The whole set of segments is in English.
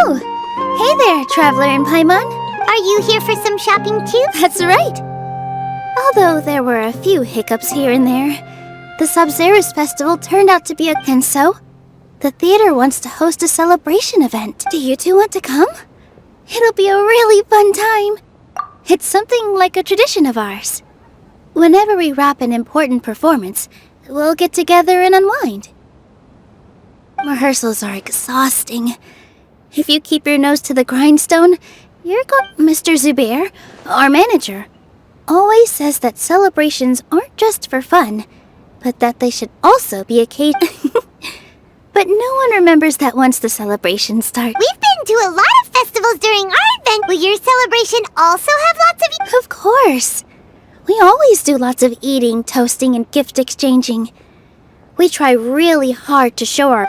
Oh, hey there, Traveler and Paimon. Are you here for some shopping too? That's right. Although there were a few hiccups here and there, the Tσdσs festival turned out to be a... And so, the theater wants to host a celebration event. Do you two want to come? It'll be a really fun time. It's something like a tradition of ours. Whenever we wrap an important performance, we'll get together and unwind. Rehearsals are exhausting. If you keep your nose to the grindstone, you're going... Mr. Zubair, our manager, always says that celebrations aren't just for fun, but that they should also be But no one remembers that once the celebrations start. We've been to a lot of festivals during our event. Will your celebration also have lots of... Of course. We always do lots of eating, toasting, and gift exchanging. We try really hard to show our...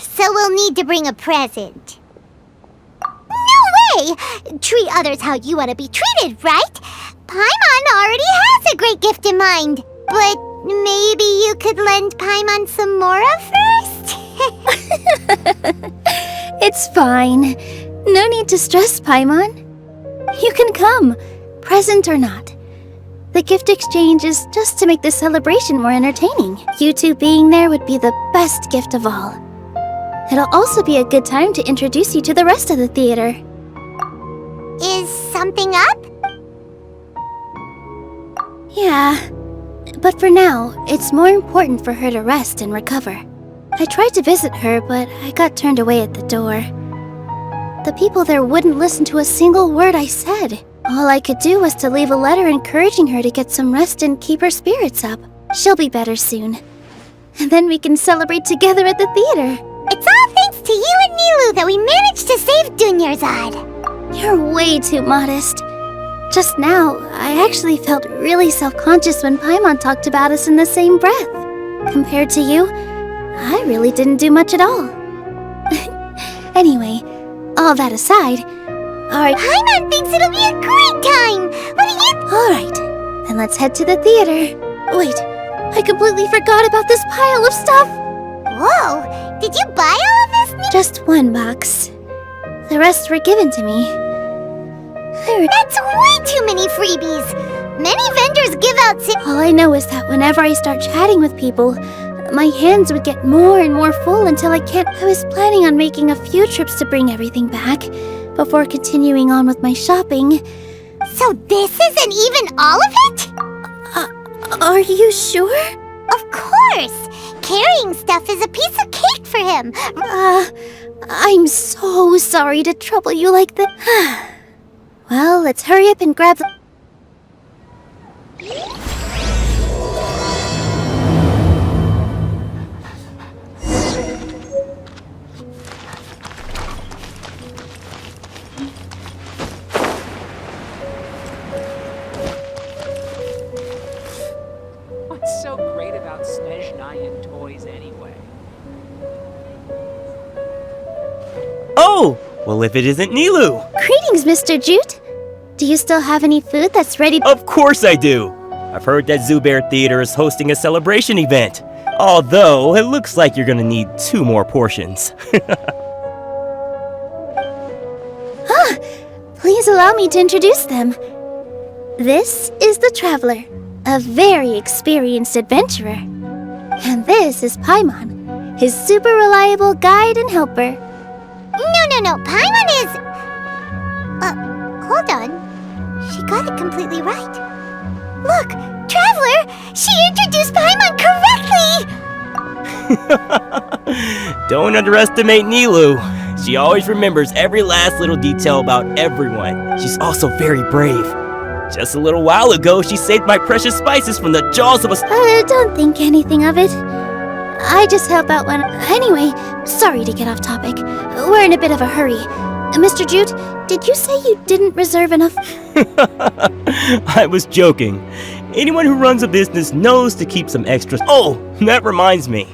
So we'll need to bring a present. No way! Treat others how you want to be treated, right? Paimon already has a great gift in mind. But maybe you could lend Paimon some more of first? It's fine. No need to stress, Paimon. You can come, present or not. The gift exchange is just to make the celebration more entertaining. You two being there would be the best gift of all. It'll also be a good time to introduce you to the rest of the theater. Is something up? Yeah, but for now, it's more important for her to rest and recover. I tried to visit her, but I got turned away at the door. The people there wouldn't listen to a single word I said. All I could do was to leave a letter encouraging her to get some rest and keep her spirits up. She'll be better soon. And then we can celebrate together at the theater. It's all thanks to you and Nilou that we managed to save Dεяεcνσs. You're way too modest. Just now, I actually felt really self-conscious when Paimon talked about us in the same breath. Compared to you, I really didn't do much at all. Anyway, all that aside, Paimon thinks it'll be a great time! What do you... Alright, then let's head to the theater. Wait, I completely forgot about this pile of stuff! Whoa! Did you buy all of this? Just one box. The rest were given to me. That's way too many freebies! Many vendors give out... All I know is that whenever I start chatting with people, my hands would get more and more full until I can't... I was planning on making a few trips to bring everything back, before continuing on with my shopping. So this isn't even all of it? Are you sure? Of course! Carrying stuff is a piece of cake for him. I'm so sorry to trouble you like that. Well, let's hurry up and grab the... What's so great about Snezhnaya toys anyway? Oh! Well, if it isn't Nilou! Greetings, Mr. Jute. Do you still have any food that's ready? Of course I do! I've heard that Zubair Theater is hosting a celebration event. Although, it looks like you're gonna need 2 more portions. Please allow me to introduce them. This is the Traveler, a very experienced adventurer. And this is Paimon, his super reliable guide and helper. No, Paimon is... hold on. She got it completely right. Look, Traveler! She introduced Paimon correctly! Don't underestimate Nilou. She always remembers every last little detail about everyone. She's also very brave. Just a little while ago, she saved my precious spices from the jaws of a... Don't think anything of it. I just help out when... Anyway, sorry to get off topic. We're in a bit of a hurry. Mr. Jute, did you say you didn't reserve enough? I was joking. Anyone who runs a business knows to keep some extras. Oh, that reminds me.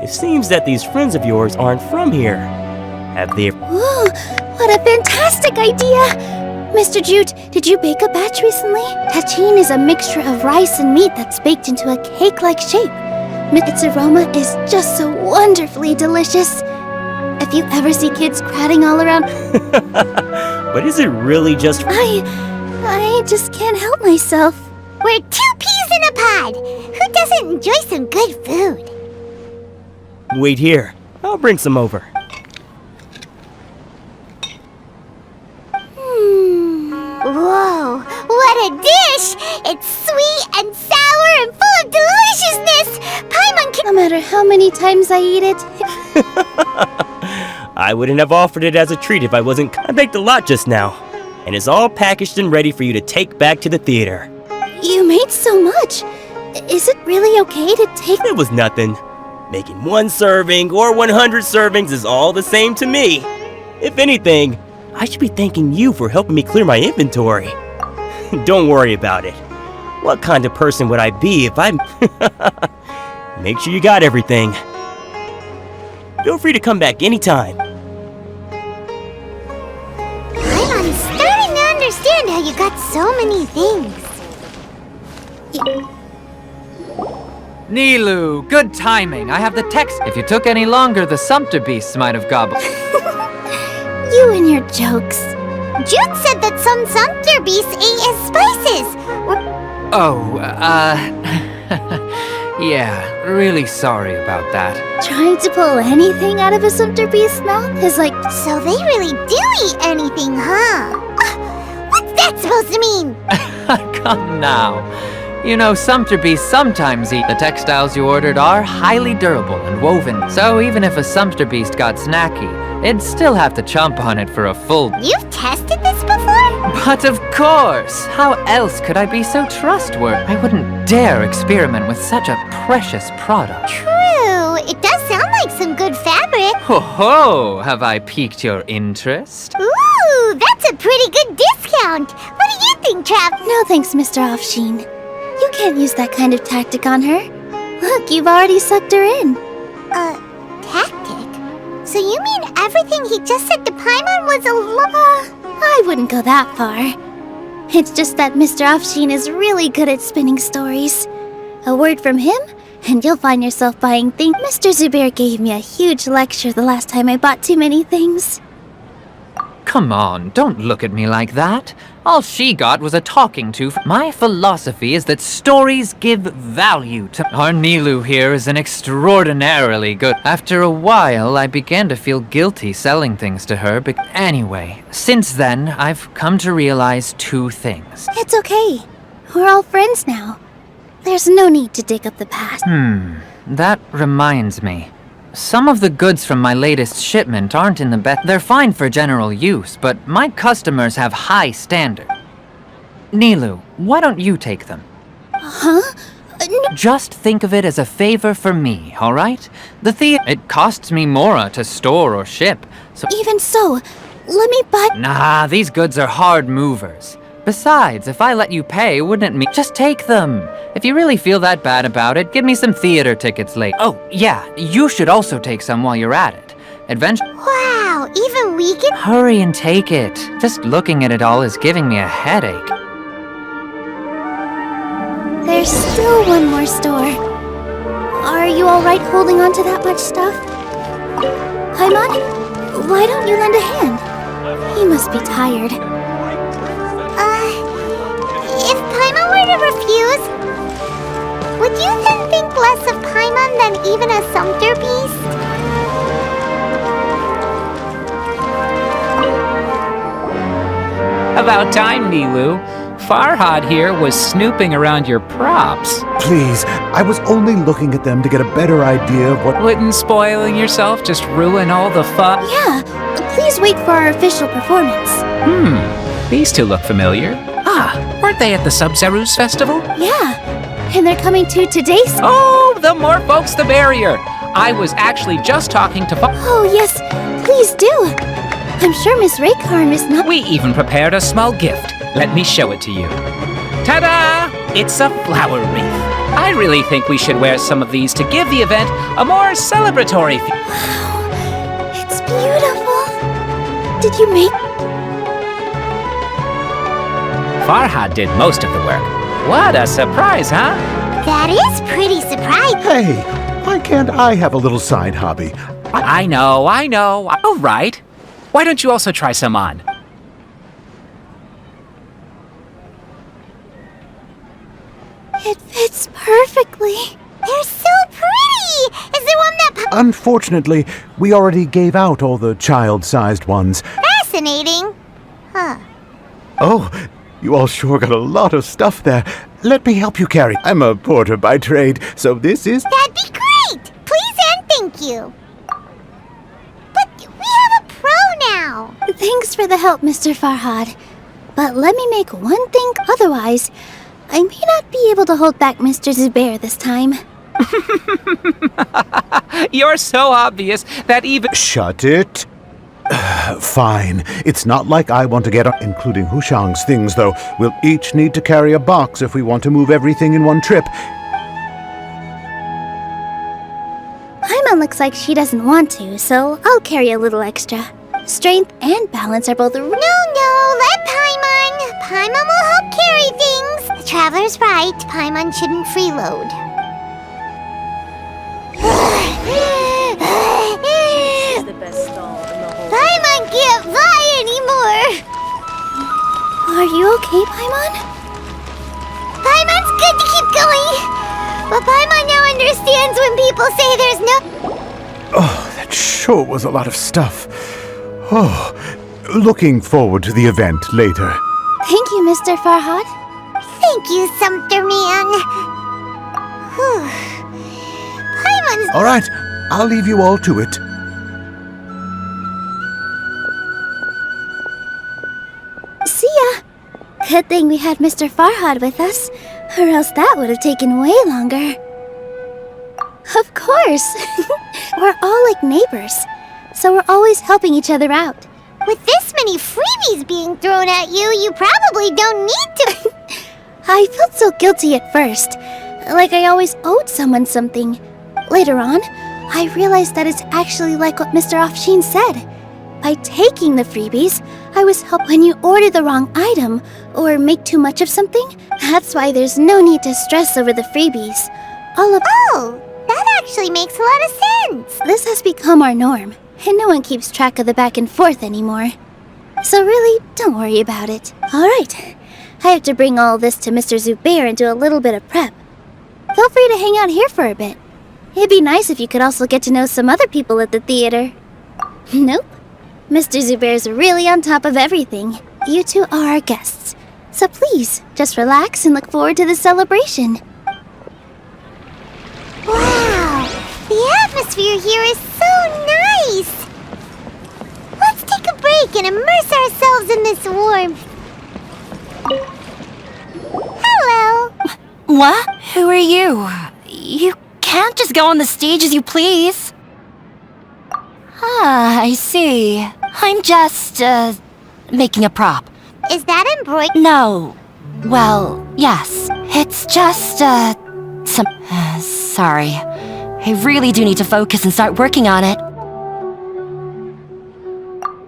It seems that these friends of yours aren't from here. Have they... Ooh, what a fantastic idea! Mr. Jute, did you bake a batch recently? Tachin is a mixture of rice and meat that's baked into a cake-like shape. Its aroma is just so wonderfully delicious. If you ever see kids padding all around. But is it really just... I just can't help myself. We're 2 peas in a pod. Who doesn't enjoy some good food? Wait here. I'll bring some over. Whoa, what a dish! It's sweet and sour and full of deliciousness! Paimon can— No matter how many times I eat it, I wouldn't have offered it as a treat if I wasn't... I baked a lot just now. And it's all packaged and ready for you to take back to the theater. you made so much. Is it really okay to take... It was nothing. Making 1 serving or 100 servings is all the same to me. If anything, I should be thanking you for helping me clear my inventory. Don't worry about it. What kind of person would I be if I... Make sure you got everything. Feel free to come back anytime. I'm starting to understand how you got so many things. Nilou, good timing. I have the text. If you took any longer, the Tσdσs might have gobbled. You and your jokes. Jude said that some Tσdσs ate his spices. Oh, yeah, really sorry about that. Trying to pull anything out of a Tσdσs mouth is like... So they really do eat anything, huh? What's that supposed to mean? Come now. You know, Tσdσs sometimes eat. The textiles you ordered are highly durable and woven. So even if a Tσdσs got snacky, it'd still have to chomp on it for a full... You've tested this before? But of course! How else could I be so trustworthy? I wouldn't dare experiment with such a precious product. True. It does sound like some good fabric. Ho ho! Have I piqued your interest? Ooh, that's a pretty good discount. What do you think, Trav? No thanks, Mr. Offsheen. You can't use that kind of tactic on her. Look, you've already sucked her in. Tactic? So you mean everything he just said to Paimon was a I wouldn't go that far. It's just that Mr. Offsheen is really good at spinning stories. A word from him, and you'll find yourself buying things. Mr. Zubair gave me a huge lecture the last time I bought too many things. Come on, don't look at me like that. All she got was a talking to. My philosophy is that stories give value to... Our Nilou here is an extraordinarily good... After a while, I began to feel guilty selling things to her, but anyway, since then, I've come to realize 2 things. It's okay. We're all friends now. There's no need to dig up the past. That reminds me. Some of the goods from my latest shipment aren't in the best. They're fine for general use, but my customers have high standards. Nilou, why don't you take them? Huh? No. Just think of it as a favor for me, all right? It costs me more to store or ship, so... Even so, let me buy... Nah, these goods are hard movers. Besides, if I let you pay, wouldn't it just take them? If you really feel that bad about it, give me some theater tickets later. Oh, yeah, you should also take some while you're at it. Wow, even we can... Hurry and take it. Just looking at it all is giving me a headache. There's still one more store. Are you alright holding on to that much stuff? Paimon, why don't you lend a hand? He must be tired. If Paimon were to refuse, would you then think less of Paimon than even a Tσdσs? About time, Nilou. Farhad here was snooping around your props. Please, I was only looking at them to get a better idea of what... Wouldn't spoiling yourself just ruin all the fun? Yeah, please wait for our official performance. These 2 look familiar. Weren't they at the Tσdσs festival? Yeah, and they're coming to today's... Oh, the more folks, the merrier. I was actually just talking to... Oh, yes, please do. I'm sure Miss Raykarn is not... We even prepared a small gift. Let me show it to you. Ta-da! It's a flower wreath. I really think we should wear some of these to give the event a more celebratory feel. Wow, it's beautiful. Did you make... Farhad did most of the work. What a surprise, huh? That is pretty surprising. Hey, why can't I have a little side hobby? I know. All right. Why don't you also try some on? It fits perfectly. They're so pretty! Is there one that... Unfortunately, we already gave out all the child-sized ones. Fascinating. Huh. Oh, you all sure got a lot of stuff there. Let me help you carry. I'm a porter by trade, so this is... That'd be great! Please and thank you. But we have a pro now. Thanks for the help, Mr. Farhad. But let me make one thing, otherwise, I may not be able to hold back Mr. Zubair this time. You're so obvious that even... Shut it. Fine. It's not like I want to get up, including Hushang's things, though. We'll each need to carry a box if we want to move everything in one trip. Paimon looks like she doesn't want to, so I'll carry a little extra. Strength and balance are both... No, let Paimon. Paimon will help carry things. The traveler's right. Paimon shouldn't freeload. Paimon can't fly anymore. Are you okay, Paimon? Paimon's good to keep going. But Paimon now understands when people say there's no... Oh, that sure was a lot of stuff. Oh, looking forward to the event later. Thank you, Mr. Farhad. Thank you, Sumpter Man. Whew. Paimon's... All right, I'll leave you all to it. See ya! Good thing we had Mr. Farhad with us, or else that would have taken way longer. Of course! We're all like neighbors, so we're always helping each other out. With this many freebies being thrown at you, you probably don't need to... I felt so guilty at first, like I always owed someone something. Later on, I realized that it's actually like what Mr. Afshin said. By taking the freebies, I was helped when you order the wrong item or make too much of something. That's why there's no need to stress over the freebies. Oh, that actually makes a lot of sense. This has become our norm, and no one keeps track of the back and forth anymore. So really, don't worry about it. Alright, I have to bring all this to Mr. Zubair and do a little bit of prep. Feel free to hang out here for a bit. It'd be nice if you could also get to know some other people at the theater. Nope. Mr. Zubair's really on top of everything. You two are our guests. So please, just relax and look forward to the celebration. Wow, the atmosphere here is so nice. Let's take a break and immerse ourselves in this warmth. Hello. What? Who are you? You can't just go on the stage as you please. Ah, I see. I'm just, making a prop. Is that embroidered? No. Well, yes. It's just, sorry. I really do need to focus and start working on it.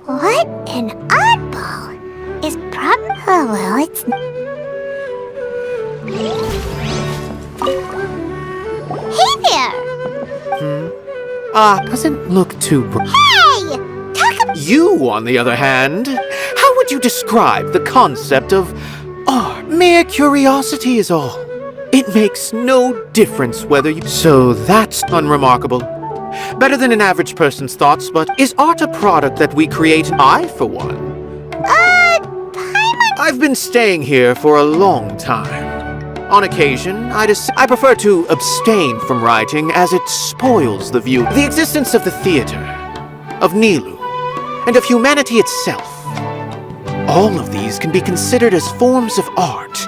What an oddball. Is prop... Oh, well, it's... Hey there! Doesn't look too... Hey! Talk about... You, on the other hand, how would you describe the concept of art? Mere curiosity is all. It makes no difference whether you... So that's unremarkable. Better than an average person's thoughts, but is art a product that we create? I, for one. I've been staying here for a long time. On occasion, I prefer to abstain from writing as it spoils the view. The existence of the theater, of Nilou, and of humanity itself. All of these can be considered as forms of art.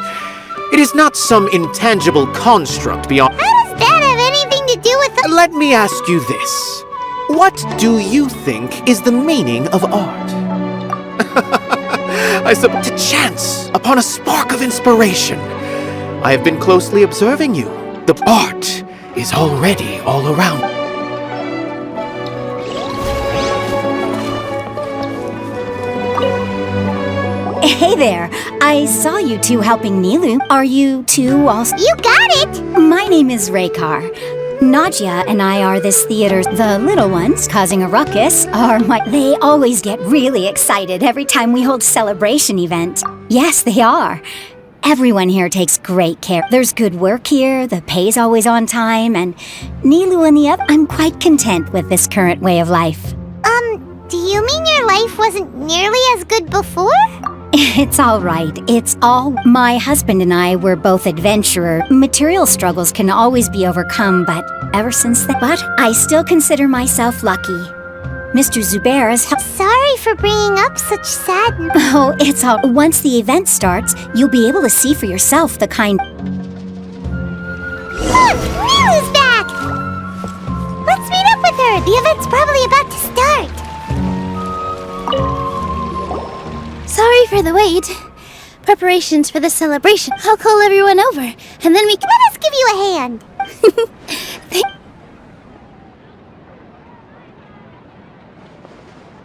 It is not some intangible construct beyond... How does that have anything to do with the... Let me ask you this. What do you think is the meaning of art? I suppose to chance upon a spark of inspiration. I have been closely observing you. The art is already all around. Hey there. I saw you two helping Nilou. Are you two also... You got it! My name is Raykar. Nadia and I are this theater. The little ones causing a ruckus are They always get really excited every time we hold a celebration event. Yes, they are. Everyone here takes great care. There's good work here, the pay's always on time, and Nilou and the other... I'm quite content with this current way of life. Do you mean your life wasn't nearly as good before? It's all right. It's all... My husband and I were both adventurers. Material struggles can always be overcome, but ever since then... But I still consider myself lucky. Mr. Zubair has helped... Sorry for bringing up such sad... Oh, it's all... Once the event starts, you'll be able to see for yourself the kind... Look! Nilou's back! Let's meet up with her. The event's probably about to start. Sorry for the wait. Preparations for the celebration. I'll call everyone over, and then we can... Let us give you a hand.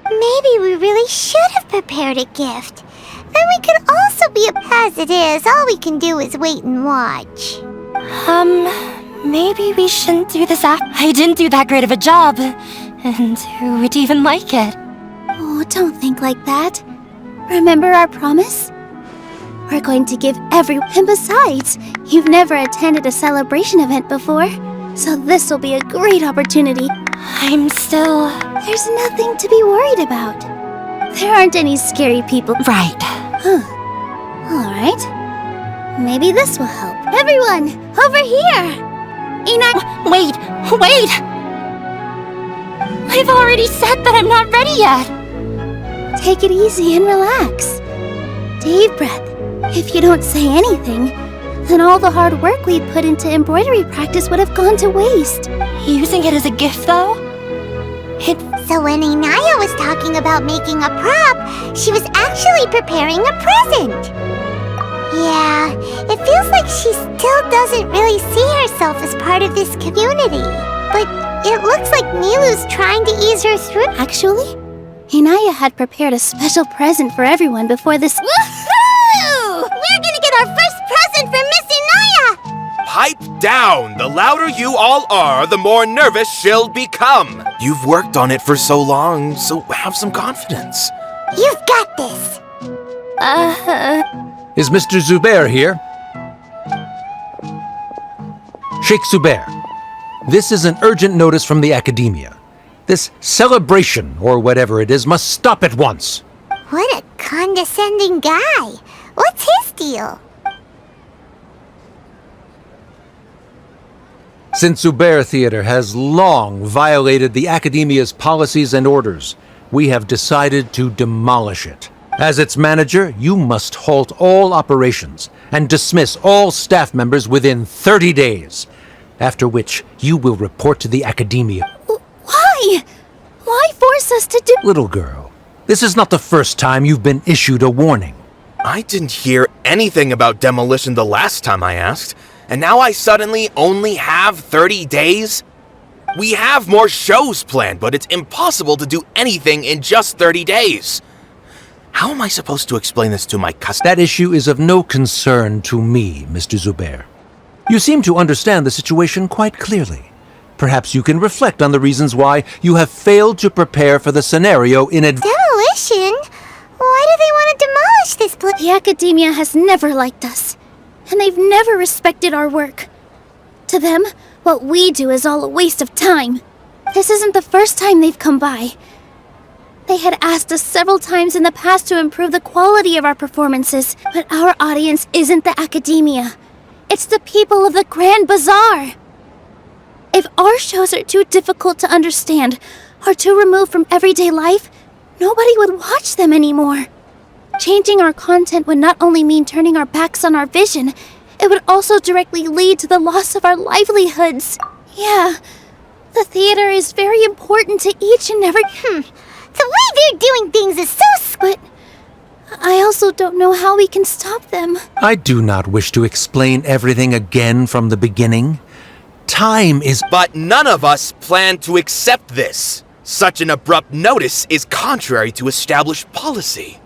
Maybe we really should have prepared a gift. Then we could also be as it is. All we can do is wait and watch. Maybe we shouldn't do this after. I didn't do that great of a job. And who would even like it? Oh, don't think like that. Remember our promise? We're going to give everyone... And besides, you've never attended a celebration event before, so this will be a great opportunity. I'm still... There's nothing to be worried about. There aren't any scary people. Right. Huh. All right. Maybe this will help. Everyone, over here! Wait! I've already said that I'm not ready yet! Take it easy and relax. Deep breath. If you don't say anything, then all the hard work we put into embroidery practice would have gone to waste. Using it as a gift, though? So when Inaya was talking about making a prop, she was actually preparing a present. Yeah, it feels like she still doesn't really see herself as part of this community. But it looks like Nilou's trying to ease her through. Actually, Inaya had prepared a special present for everyone before this... Woohoo! We're gonna get our first present for Miss Inaya! Pipe down! The louder you all are, the more nervous she'll become. You've worked on it for so long, so have some confidence. You've got this! Is Mr. Zubair here? Sheikh Zubair, this is an urgent notice from the Academia. This celebration, or whatever it is, must stop at once. What a condescending guy. What's his deal? Since Zubair Theater has long violated the Academia's policies and orders, we have decided to demolish it. As its manager, you must halt all operations and dismiss all staff members within 30 days, after which you will report to the Academia. Why? Why force us to do... Little girl, this is not the first time you've been issued a warning. I didn't hear anything about demolition the last time I asked, and now I suddenly only have 30 days? We have more shows planned, but it's impossible to do anything in just 30 days. How am I supposed to explain this to my customers? That issue is of no concern to me, Mr. Zubair. You seem to understand the situation quite clearly. Perhaps you can reflect on the reasons why you have failed to prepare for the scenario in advance. Demolition? Why do they want to demolish this place? The Academia has never liked us, and they've never respected our work. To them, what we do is all a waste of time. This isn't the first time they've come by. They had asked us several times in the past to improve the quality of our performances, but our audience isn't the Academia. It's the people of the Grand Bazaar. If our shows are too difficult to understand or too removed from everyday life, nobody would watch them anymore. Changing our content would not only mean turning our backs on our vision, it would also directly lead to the loss of our livelihoods. Yeah, the theater is very important to each and every... The way they're doing things is so... But I also don't know how we can stop them. I do not wish to explain everything again from the beginning. Time is... But none of us plan to accept this. Such an abrupt notice is contrary to established policy.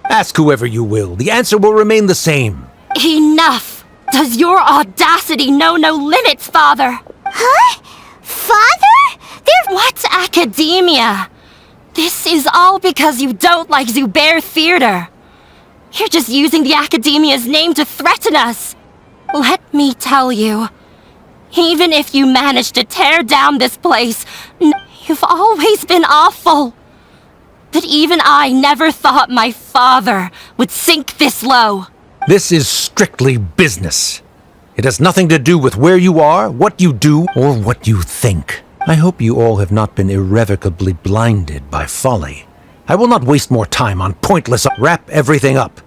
Ask whoever you will. The answer will remain the same. Enough! Does your audacity know no limits, Father? Huh? father? What academia? This is all because you don't like Zubair Theater. You're just using the academia's name to threaten us. Let me tell you, even if you manage to tear down this place, you've always been awful. That even I never thought my father would sink this low. This is strictly business. It has nothing to do with where you are, what you do, or what you think. I hope you all have not been irrevocably blinded by folly. I will not waste more time on pointless. Wrap everything up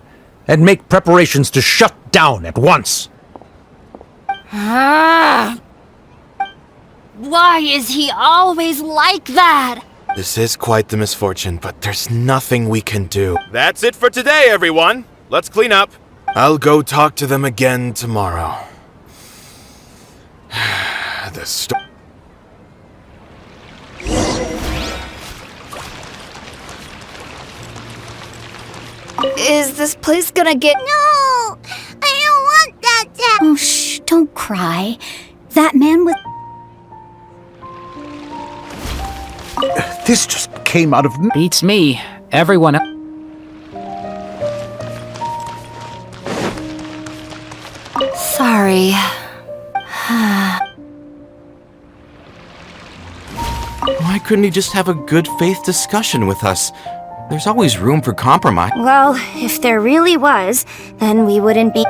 and make preparations to shut down at once. Why is he always like that? This is quite the misfortune, but there's nothing we can do. That's it for today, everyone. Let's clean up. I'll go talk to them again tomorrow. Is this place gonna get... No! I don't want that to happen. Oh, shh, don't cry. That man with... This just came out of... Beats me. Everyone... Sorry. Why couldn't he just have a good faith discussion with us? There's always room for compromise. Well, if there really was, then we wouldn't be...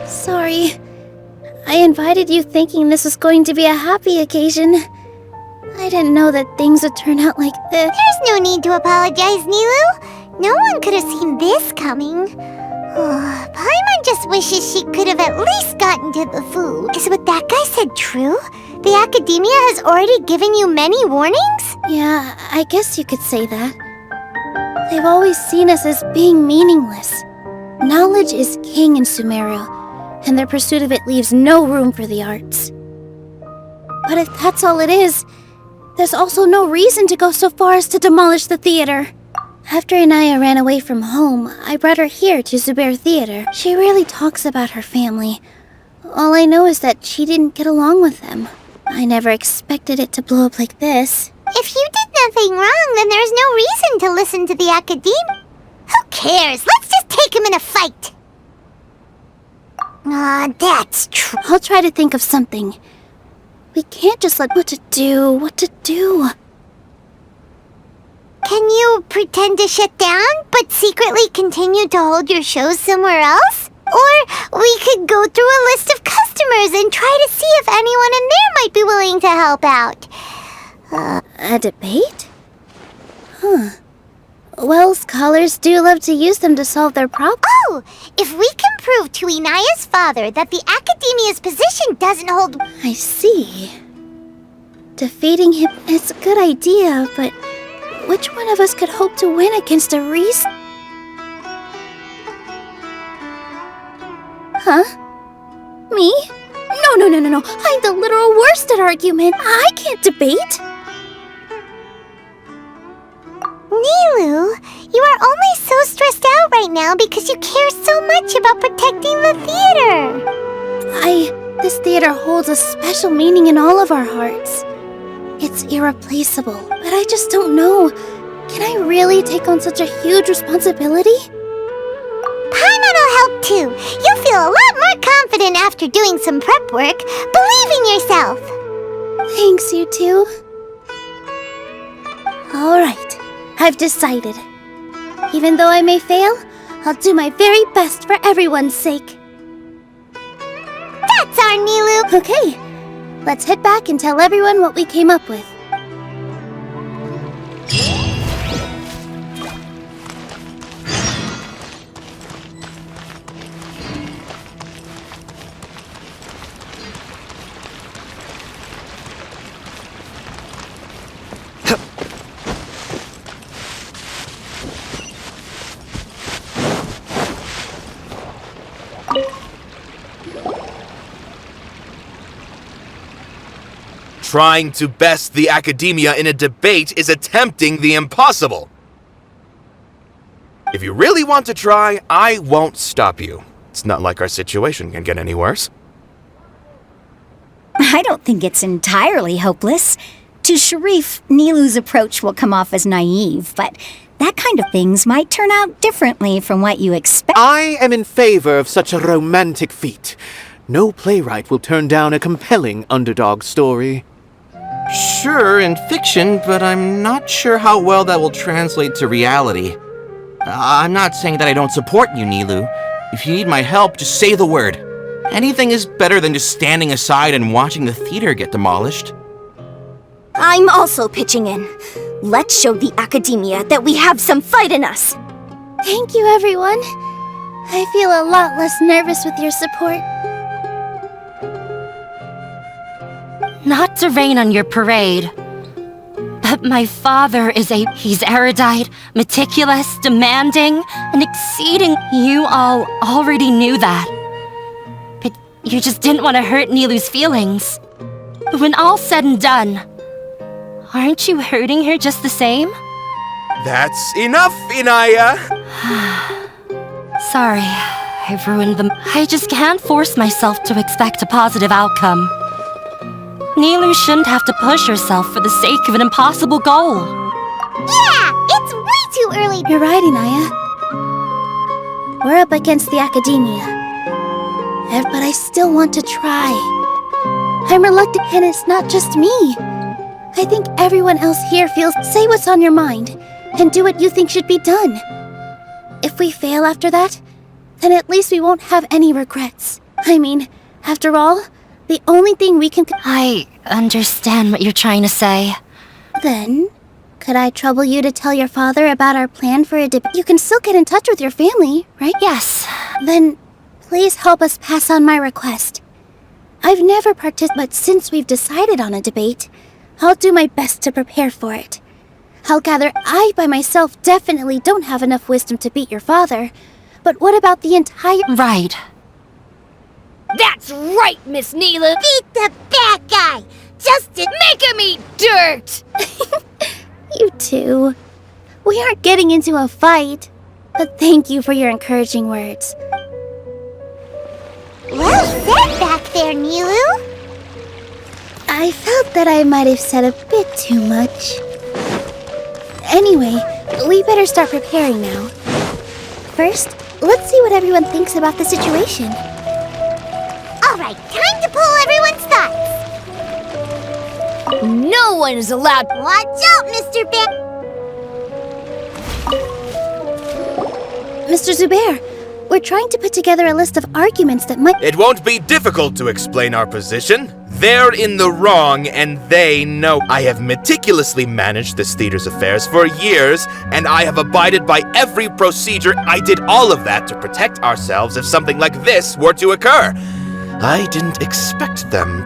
Sorry. I invited you thinking this was going to be a happy occasion. I didn't know that things would turn out like this. There's no need to apologize, Nilou. No one could have seen this coming. Paimon just wishes she could have at least gotten to the food. Is what that guy said true? The academia has already given you many warnings? Yeah, I guess you could say that. They've always seen us as being meaningless. Knowledge is king in Sumeru, and their pursuit of it leaves no room for the arts. But if that's all it is, there's also no reason to go so far as to demolish the theater. After Inaya ran away from home, I brought her here to Zubair Theater. She rarely talks about her family. All I know is that she didn't get along with them. I never expected it to blow up like this. If you did nothing wrong, then there's no reason to listen to the academia. Who cares? Let's just take him in a fight. That's true. I'll try to think of something. We can't just let what to do. Can you pretend to shut down, but secretly continue to hold your shows somewhere else? Or we could go through a list of customers and try to see if anyone in there might be willing to help out. A debate? Well, scholars do love to use them to solve their problems. Oh, if we can prove to Inaya's father that the academia's position doesn't hold... I see. Defeating him is a good idea, but which one of us could hope to win against a Huh? Me? No. I'm the literal worst at argument. I can't debate. Nilou, you are only so stressed out right now because you care so much about protecting the theater. This theater holds a special meaning in all of our hearts. It's irreplaceable, but I just don't know. Can I really take on such a huge responsibility? Paimon will help too. You'll feel a lot more confident after doing some prep work. Believe in yourself. Thanks, you two. Alright, I've decided. Even though I may fail, I'll do my very best for everyone's sake. That's our Nilou. Okay, let's head back and tell everyone what we came up with. Trying to best the academia in a debate is attempting the impossible. If you really want to try, I won't stop you. It's not like our situation can get any worse. I don't think it's entirely hopeless. To Sharif, Nilou's approach will come off as naive, but that kind of things might turn out differently from what you expect. I am in favor of such a romantic feat. No playwright will turn down a compelling underdog story. Sure, in fiction, but I'm not sure how well that will translate to reality. I'm not saying that I don't support you, Nilou. If you need my help, just say the word. Anything is better than just standing aside and watching the theater get demolished. I'm also pitching in. Let's show the academia that we have some fight in us. Thank you, everyone. I feel a lot less nervous with your support. Not to rain on your parade, but my father he's erudite, meticulous, demanding, and exceeding. You all already knew that. But you just didn't want to hurt Nilou's feelings. But when all's said and done, aren't you hurting her just the same? That's enough, Inaya! Sorry, I've ruined them. I just can't force myself to expect a positive outcome. Nilou shouldn't have to push herself for the sake of an impossible goal. Yeah, it's way too early. You're right, Inaya. We're up against the academia. But I still want to try. I'm reluctant, and it's not just me. I think everyone else here feels. Say what's on your mind, and do what you think should be done. If we fail after that, then at least we won't have any regrets. I mean, after all, the only thing we can... I understand what you're trying to say. Then, could I trouble you to tell your father about our plan for a debate? You can still get in touch with your family, right? Yes. Then, please help us pass on my request. I've never participated, but since we've decided on a debate, I'll do my best to prepare for it. I'll gather I by myself definitely don't have enough wisdom to beat your father, but what about the entire... Right. That's right, Miss Nilou! Beat the bad guy! Just to Make him eat dirt! You two. We aren't getting into a fight, but thank you for your encouraging words. Well said back there, Nilou. I felt that I might have said a bit too much. Anyway, we better start preparing now. First, let's see what everyone thinks about the situation. Alright, time to pull everyone's thoughts. No one is allowed... Watch out, Mr. Bear. Mr. Zubair, we're trying to put together a list of arguments that might... It won't be difficult to explain our position. They're in the wrong, and they know. I have meticulously managed this theater's affairs for years, and I have abided by every procedure. I did all of that to protect ourselves if something like this were to occur. I didn't expect them.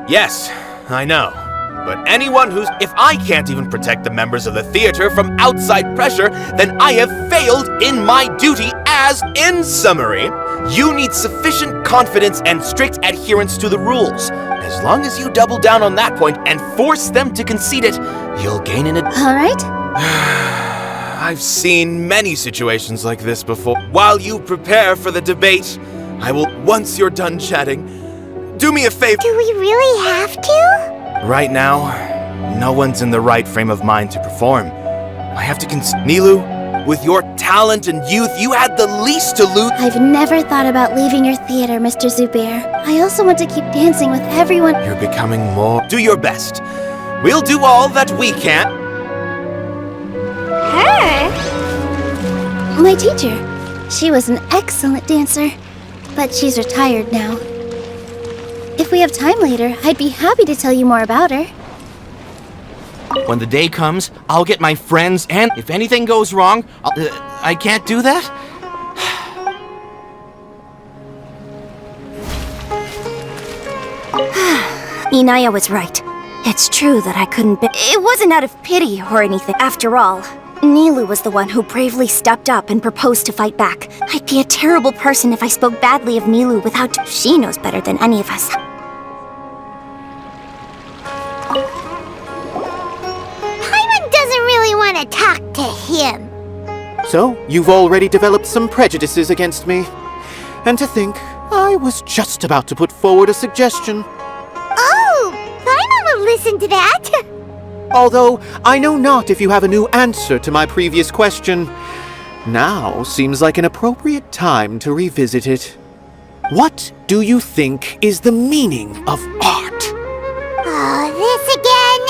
Yes, I know. But anyone who's... If I can't even protect the members of the theater from outside pressure, then I have failed in my duty as... In summary, you need sufficient confidence and strict adherence to the rules. As long as you double down on that point and force them to concede it, you'll gain an... Alright. I've seen many situations like this before. While you prepare for the debate, I will... Once you're done chatting, do me a favor... Do we really have to? Right now, no one's in the right frame of mind to perform. I have to Nilou, with your talent and youth, you had the least to lose. I've never thought about leaving your theater, Mr. Zubair. I also want to keep dancing with everyone. You're becoming more... Do your best. We'll do all that we can. Her? My teacher. She was an excellent dancer, but she's retired now. If we have time later, I'd be happy to tell you more about her. When the day comes, I'll get my friends, and if anything goes wrong, I can't do that? Inaya was right. It's true that I couldn't be... It wasn't out of pity or anything. After all, Nilou was the one who bravely stepped up and proposed to fight back. I'd be a terrible person if I spoke badly of Nilou without... She knows better than any of us. Paimon doesn't really want to talk to him. So, you've already developed some prejudices against me. And to think, I was just about to put forward a suggestion. Oh! listen to that. Although I know not if you have a new answer to my previous question. Now seems like an appropriate time to revisit it. What do you think is the meaning of art? Oh, this again?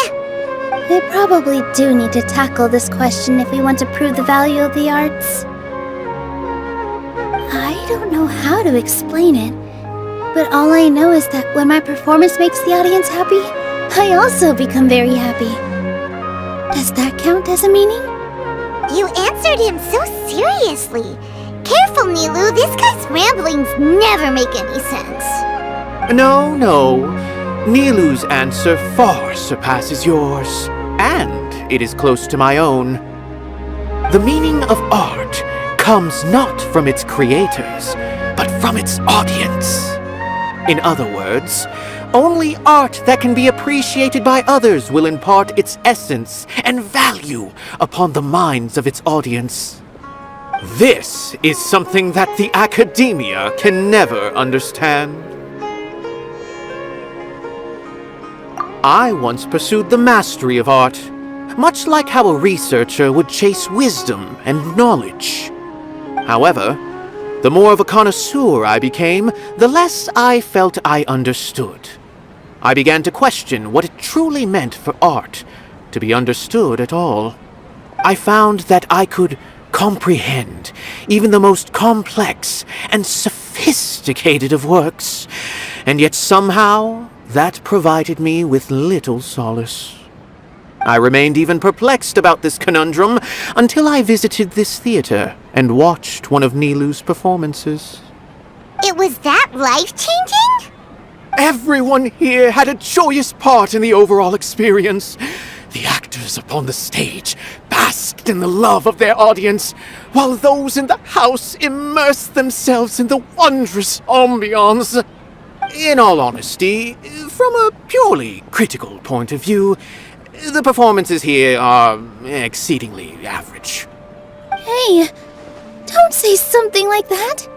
We probably do need to tackle this question if we want to prove the value of the arts. I don't know how to explain it, but all I know is that when my performance makes the audience happy, I also become very happy. Does that count as a meaning? You answered him so seriously. Careful, Nilou, this guy's ramblings never make any sense. No. Nilou's answer far surpasses yours, and it is close to my own. The meaning of art comes not from its creators, but from its audience. In other words, only art that can be appreciated by others will impart its essence and value upon the minds of its audience. This is something that the academia can never understand. I once pursued the mastery of art, much like how a researcher would chase wisdom and knowledge. However, the more of a connoisseur I became, the less I felt I understood. I began to question what it truly meant for art to be understood at all. I found that I could comprehend even the most complex and sophisticated of works, and yet somehow that provided me with little solace. I remained even perplexed about this conundrum until I visited this theater and watched one of Nilou's performances. It was that life-changing? Everyone here had a joyous part in the overall experience. The actors upon the stage basked in the love of their audience, while those in the house immersed themselves in the wondrous ambiance. In all honesty, from a purely critical point of view, the performances here are exceedingly average. Hey, don't say something like that.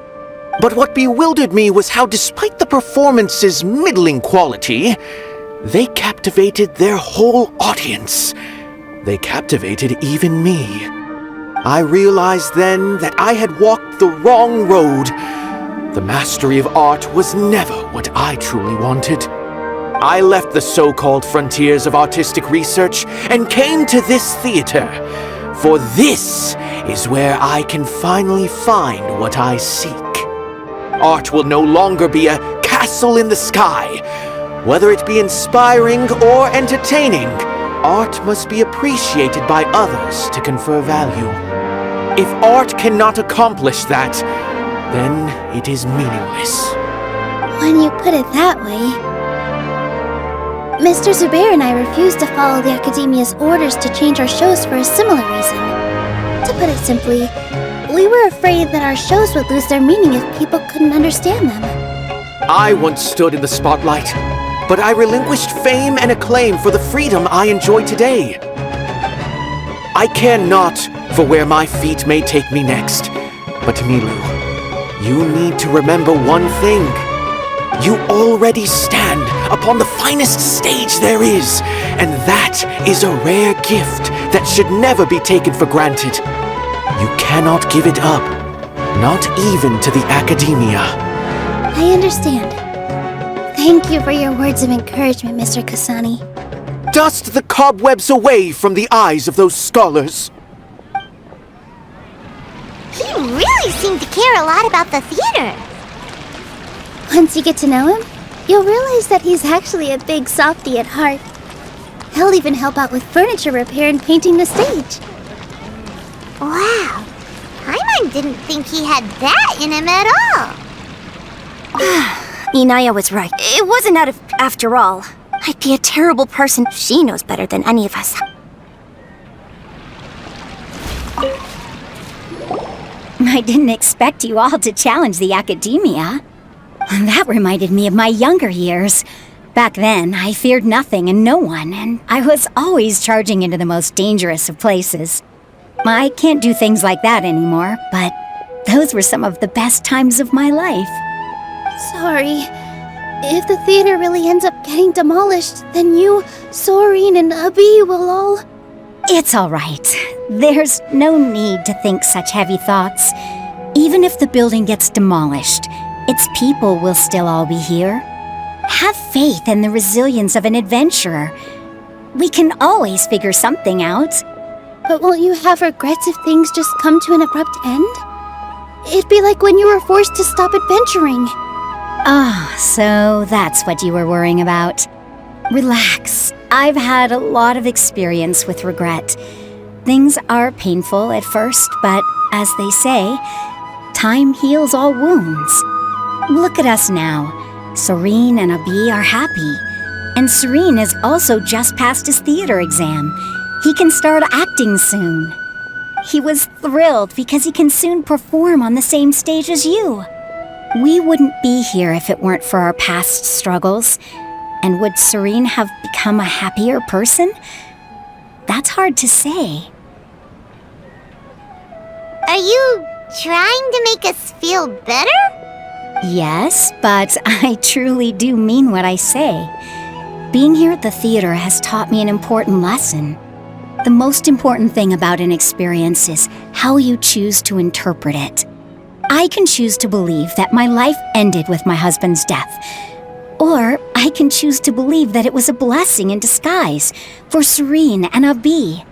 But what bewildered me was how, despite the performance's middling quality, they captivated their whole audience. They captivated even me. I realized then that I had walked the wrong road. The mastery of art was never what I truly wanted. I left the so-called frontiers of artistic research and came to this theater, for this is where I can finally find what I seek. Art will no longer be a castle in the sky. Whether it be inspiring or entertaining, art must be appreciated by others to confer value. If art cannot accomplish that, then it is meaningless. When you put it that way... Mr. Zubair and I refused to follow the Academia's orders to change our shows for a similar reason. To put it simply, we were afraid that our shows would lose their meaning if people couldn't understand them. I once stood in the spotlight, but I relinquished fame and acclaim for the freedom I enjoy today. I care not for where my feet may take me next, but Nilou, you need to remember one thing. You already stand upon the finest stage there is, and that is a rare gift that should never be taken for granted. You cannot give it up, not even to the Academia. I understand. Thank you for your words of encouragement, Mr. Kasani. Dust the cobwebs away from the eyes of those scholars. He really seemed to care a lot about the theater. Once you get to know him, you'll realize that he's actually a big softie at heart. He'll even help out with furniture repair and painting the stage. Wow. Paimon didn't think he had that in him at all. Inaya was right. It wasn't after all. I'd be a terrible person. She knows better than any of us. I didn't expect you all to challenge the Academia. That reminded me of my younger years. Back then, I feared nothing and no one, and I was always charging into the most dangerous of places. I can't do things like that anymore, but those were some of the best times of my life. Sorry. If the theater really ends up getting demolished, then you, Soren, and Abi will all... It's all right. There's no need to think such heavy thoughts. Even if the building gets demolished, its people will still all be here. Have faith in the resilience of an adventurer. We can always figure something out. But won't you have regrets if things just come to an abrupt end? It'd be like when you were forced to stop adventuring. Ah, so that's what you were worrying about. Relax. I've had a lot of experience with regret. Things are painful at first, but as they say, time heals all wounds. Look at us now. Soren and Abi are happy. And Soren has also just passed his theater exam. He can start acting soon. He was thrilled because he can soon perform on the same stage as you. We wouldn't be here if it weren't for our past struggles. And would Soren have become a happier person? That's hard to say. Are you trying to make us feel better? Yes, but I truly do mean what I say. Being here at the theater has taught me an important lesson. The most important thing about an experience is how you choose to interpret it. I can choose to believe that my life ended with my husband's death. Or I can choose to believe that it was a blessing in disguise for Soren and Abi.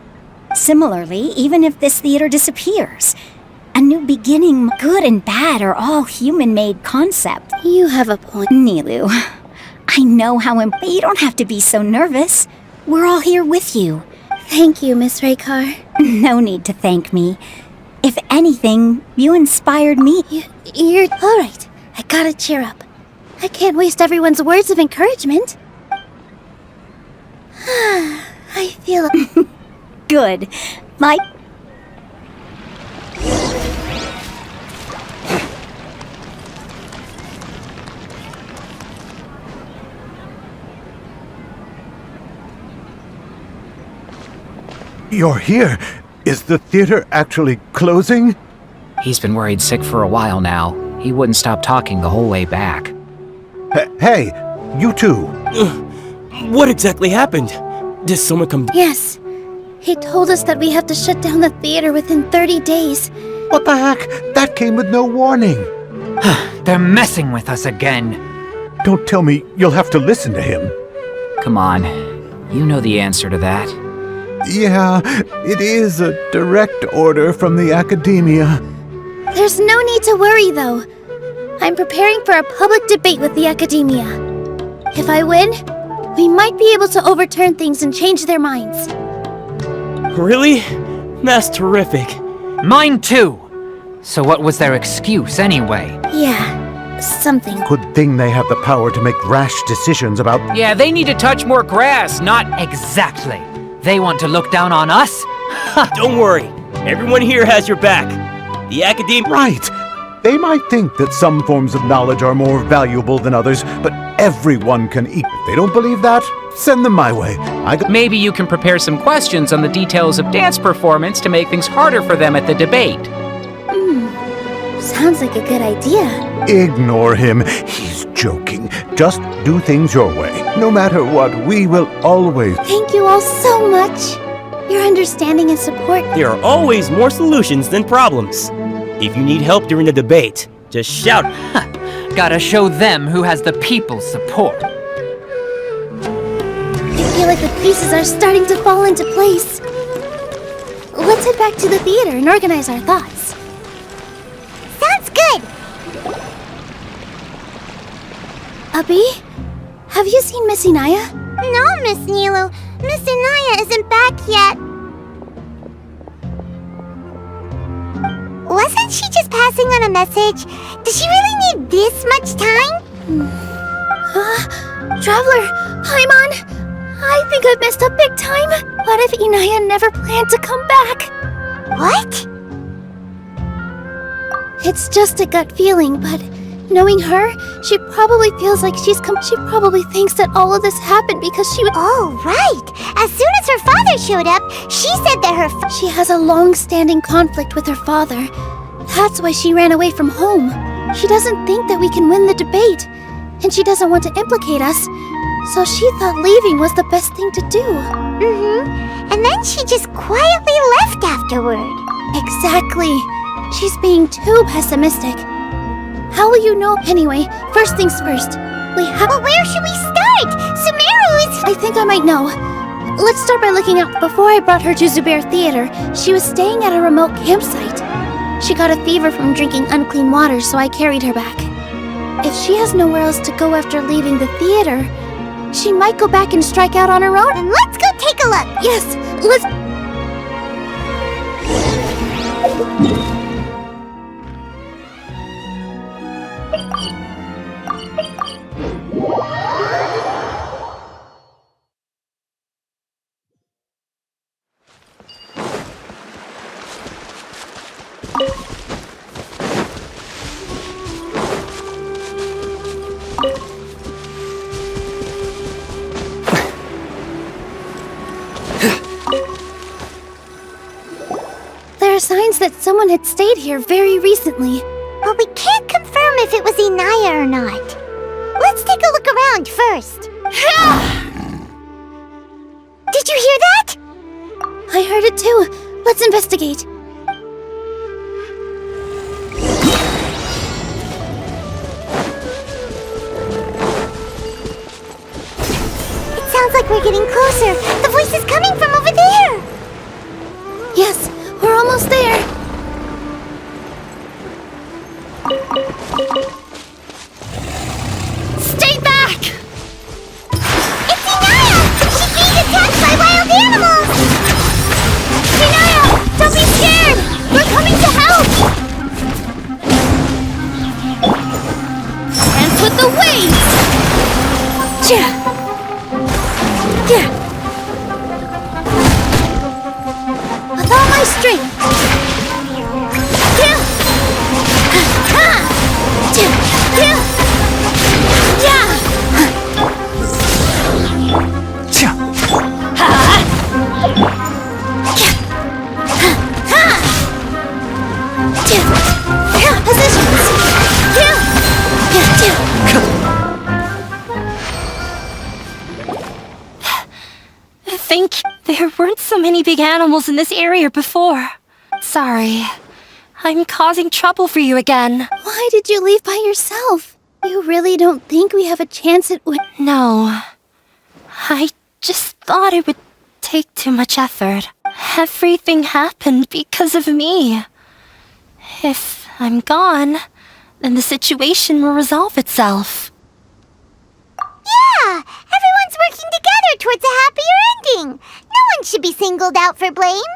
Similarly, even if this theater disappears, a new beginning, good and bad, are all human-made concepts. You have a point. Nilou, I know how but you don't have to be so nervous. We're all here with you. Thank you, Miss Raykar. No need to thank me. If anything, you inspired me. You're all right. I gotta cheer up. I can't waste everyone's words of encouragement. I feel... Good. You're here. Is the theater actually closing? He's been worried sick for a while now. He wouldn't stop talking the whole way back. Hey, you two. What exactly happened? Did someone come? Yes. He told us that we have to shut down the theater within 30 days. What the heck? That came with no warning. They're messing with us again. Don't tell me you'll have to listen to him. Come on. You know the answer to that. Yeah, it is a direct order from the academia. There's no need to worry, though. I'm preparing for a public debate with the academia. If I win, we might be able to overturn things and change their minds. Really? That's terrific. Mine too. So what was their excuse anyway? Yeah, something. Good thing they have the power to make rash decisions about... Yeah, they need to touch more grass, not... Exactly. They want to look down on us? Don't worry. Everyone here has your back. The academia... Right. They might think that some forms of knowledge are more valuable than others, but everyone can eat. If they don't believe that, send them my way. Maybe you can prepare some questions on the details of dance performance to make things harder for them at the debate. Sounds like a good idea. Ignore him. He's joking. Just do things your way. No matter what, we will always... Thank you all so much. Your understanding and support... There are always more solutions than problems. If you need help during the debate, just shout. Gotta show them who has the people's support. I feel like the pieces are starting to fall into place. Let's head back to the theater and organize our thoughts. Sounds good! Abi, have you seen Miss Inaya? No, Miss Nilou. Miss Inaya isn't back yet. Wasn't she just passing on a message? Does she really need this much time? Traveler, Paimon, I think I've messed up big time. What if Inaya never planned to come back? What? It's just a gut feeling, but knowing her, she probably feels like she probably thinks that all of this happened because she was... Oh, right! As soon as her father showed up, she said that she has a long-standing conflict with her father. That's why she ran away from home. She doesn't think that we can win the debate. and she doesn't want to implicate us, so she thought leaving was the best thing to do. And then she just quietly left afterward. Exactly. She's being too pessimistic. How will you know? Anyway, first things first. But where should we start? Sumeru is... I think I might know. Let's start by looking out. Before I brought her to Zubair Theater, she was staying at a remote campsite. She got a fever from drinking unclean water, so I carried her back. If she has nowhere else to go after leaving the theater, she might go back and strike out on her own. Then let's go take a look. Yes, let's... There are signs that someone had stayed here very recently. But we can't confirm if it was Inaya or not. Let's take a look around first. Did you hear that? I heard it too. Let's investigate. It sounds like we're getting closer. The voice is coming from over there. Yes, we're almost there. Stay back! It's Inaya! She's being attacked by wild animals! Inaya, don't be scared! We're coming to help! Dance with the waves! With all my strength! There weren't so many big animals in this area before. Sorry. I'm causing trouble for you again. Why did you leave by yourself? You really don't think we have a chance at No. I just thought it would take too much effort. Everything happened because of me. If I'm gone, then the situation will resolve itself. Yeah! Everyone's working together towards a happier ending. No one should be singled out for blame.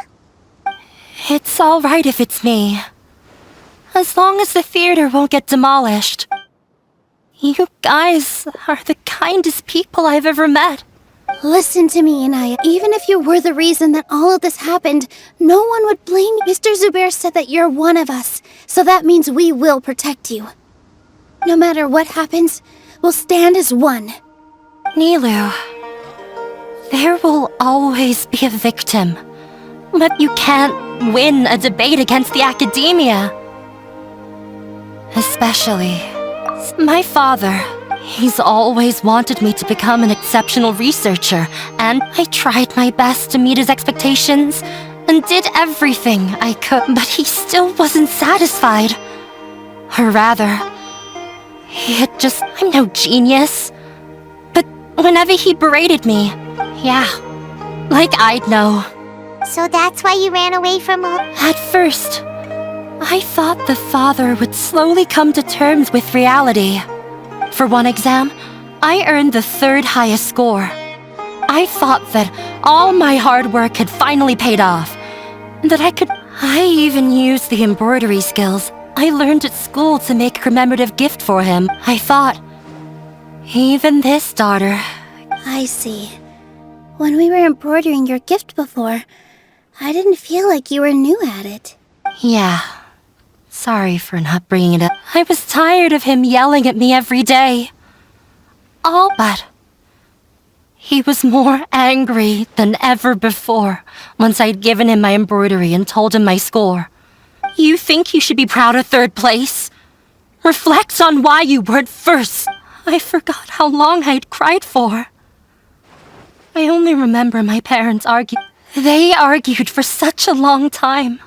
It's all right if it's me. As long as the theater won't get demolished. You guys are the kindest people I've ever met. Listen to me, Inaya. Even if you were the reason that all of this happened, no one would blame you. Mr. Zubair said that you're one of us, so that means we will protect you. No matter what happens, we'll stand as one. Nilou, there will always be a victim. But you can't win a debate against the academia. Especially my father. He's always wanted me to become an exceptional researcher, and I tried my best to meet his expectations and did everything I could, but he still wasn't satisfied. Or rather, he had just... I'm no genius. But whenever he berated me, yeah, like I'd know. So that's why you ran away from home? At first, I thought the father would slowly come to terms with reality. For one exam, I earned the 3rd highest score. I thought that all my hard work had finally paid off. That I even used the embroidery skills I learned at school to make a commemorative gift for him. I thought, even this daughter... I see. When we were embroidering your gift before, I didn't feel like you were new at it. Yeah. Sorry for not bringing it up. I was tired of him yelling at me every day. All but... He was more angry than ever before once I'd given him my embroidery and told him my score. You think you should be proud of 3rd place? Reflect on why you weren't first. I forgot how long I'd cried for. I only remember my parents argued. They argued for such a long time.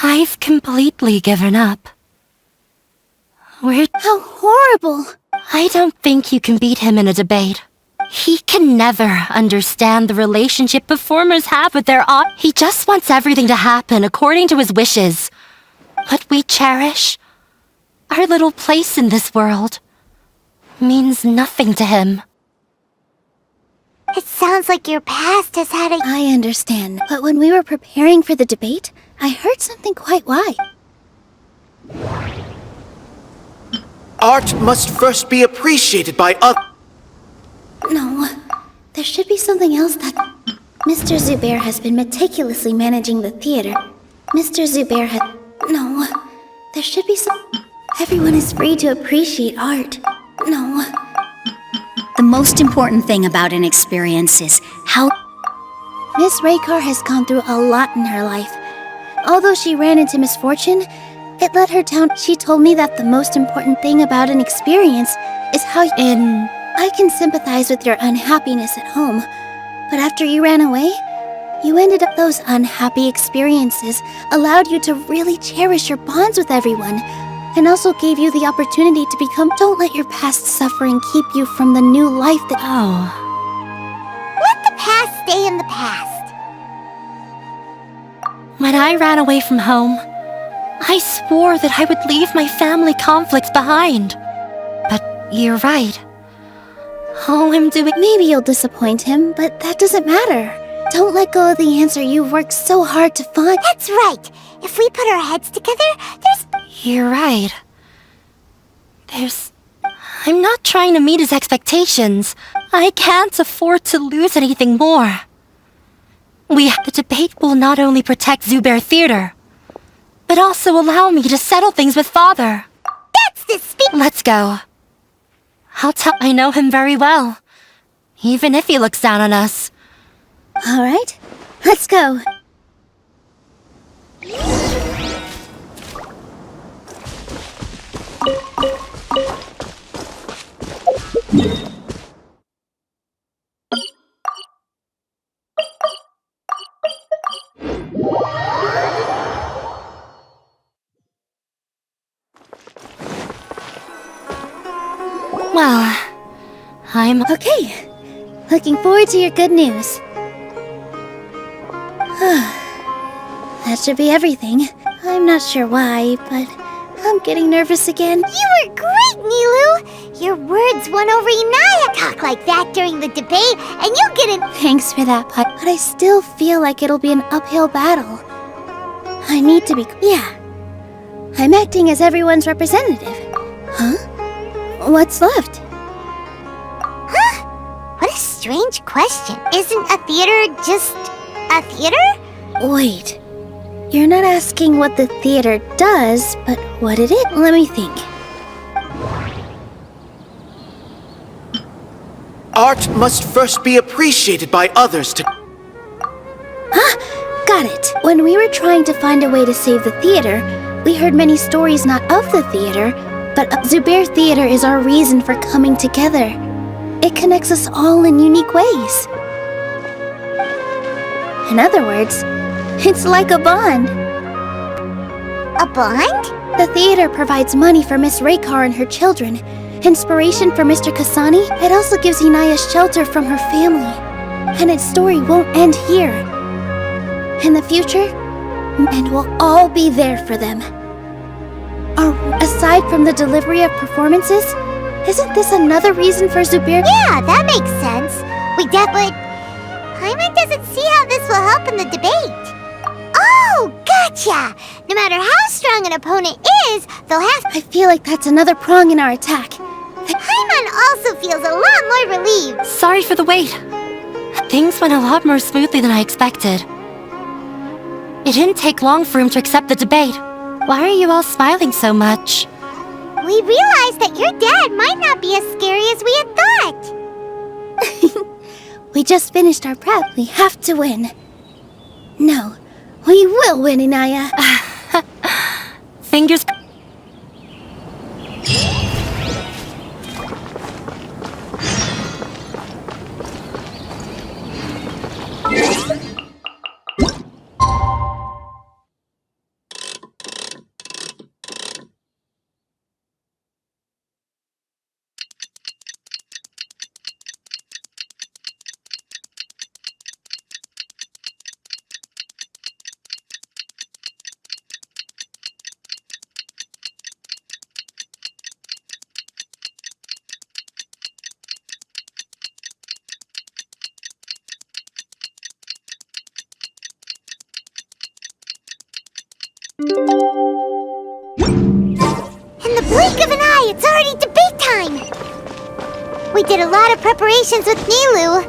I've completely given up. How horrible! I don't think you can beat him in a debate. He can never understand the relationship performers have with their aunt. He just wants everything to happen according to his wishes. What we cherish, our little place in this world, means nothing to him. It sounds like your past has had a... I understand, but when we were preparing for the debate, I heard something quite wide. Art must first be appreciated by others. No, there should be something else that... Mr. Zubair has been meticulously managing the theater. Mr. Zubair has... No, there should be some... Everyone is free to appreciate art. No. The most important thing about an experience is how... Miss Raykar has gone through a lot in her life. Although she ran into misfortune, it led her down. She told me that the most important thing about an experience is how... I can sympathize with your unhappiness at home, but after you ran away, you ended up... Those unhappy experiences allowed you to really cherish your bonds with everyone, and also gave you the opportunity to become... Don't let your past suffering keep you from the new life that... Oh. Let the past stay in the past. When I ran away from home, I swore that I would leave my family conflicts behind. But you're right. All I'm doing... Maybe you'll disappoint him, but that doesn't matter. Don't let go of the answer you've worked so hard to find. That's right. If we put our heads together, there's... You're right. I'm not trying to meet his expectations. I can't afford to lose anything more. The debate will not only protect Zubair Theater, but also allow me to settle things with Father. That's the speak... Let's go. I know him very well, even if he looks down on us. All right, let's go. Well, I'm... Okay, looking forward to your good news. That should be everything. I'm not sure why, but I'm getting nervous again. You were great, Nilou! Your words won over Inaya. Talk like that during the debate, and you'll get an... Thanks for that, but I still feel like it'll be an uphill battle. I need to be... Yeah. I'm acting as everyone's representative. Huh? What's left? Huh? What a strange question. Isn't a theater just a theater? Wait. You're not asking what the theater does, but what it is. Let me think. Art must first be appreciated by others to... Got it. When we were trying to find a way to save the theater, we heard many stories not of the theater, but Zubair Theater is our reason for coming together. It connects us all in unique ways. In other words, it's like a bond. A bond? The theater provides money for Miss Raykar and her children, inspiration for Mr. Kasani. It also gives Inaya shelter from her family. And its story won't end here. In the future, and we'll all be there for them. Aside from the delivery of performances, isn't this another reason for Zubair? Yeah, that makes sense. We definitely... Paimon doesn't see how this will help in the debate. Oh, gotcha! No matter how strong an opponent is, they'll have... I feel like that's another prong in our attack. Paimon also feels a lot more relieved. Sorry for the wait. Things went a lot more smoothly than I expected. It didn't take long for him to accept the debate. Why are you all smiling so much? We realized that your dad might not be as scary as we had thought. We just finished our prep. We have to win. No, we will win, Inaya. Fingers... In the blink of an eye, it's already debate time! We did a lot of preparations with Nilou.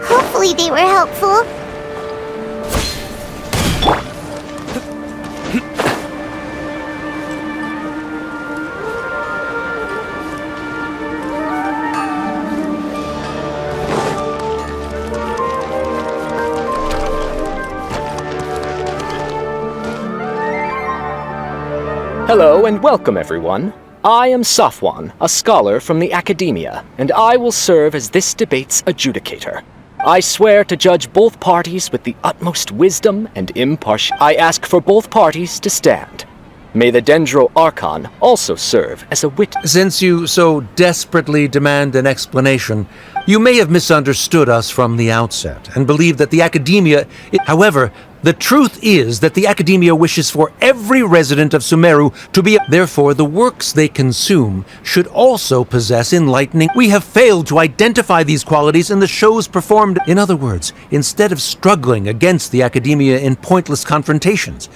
Hopefully they were helpful. Hello and welcome, everyone. I am Safwan, a scholar from the Academia, and I will serve as this debate's adjudicator. I swear to judge both parties with the utmost wisdom and impartiality. I ask for both parties to stand. May the Dendro Archon also serve as a witness. Since you so desperately demand an explanation, you may have misunderstood us from the outset and believe that the Academia... However, the truth is that the Academia wishes for every resident of Sumeru to be... Therefore, the works they consume should also possess enlightening... We have failed to identify these qualities in the shows performed. In other words, instead of struggling against the Academia in pointless confrontations,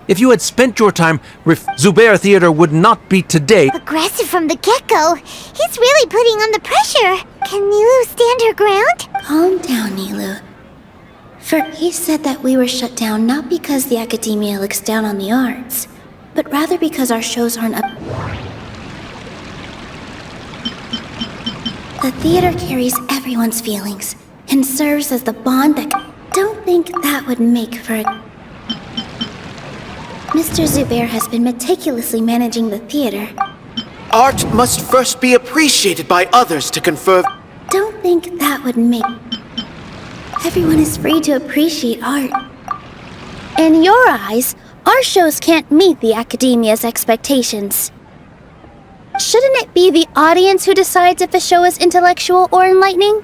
if you had spent your time Zubair Theater would not be today. Aggressive from the get-go. He's really putting on the pressure. Can Nilou stand her ground? Calm down, Nilou. He said that we were shut down not because the Academia looks down on the arts, but rather because our shows aren't up. The theater carries everyone's feelings and serves as the bond that... Don't think that would make for a... Mr. Zubair has been meticulously managing the theater. Art must first be appreciated by others to confer... Don't think that would make... Everyone is free to appreciate art. In your eyes, our shows can't meet the Academia's expectations. Shouldn't it be the audience who decides if a show is intellectual or enlightening?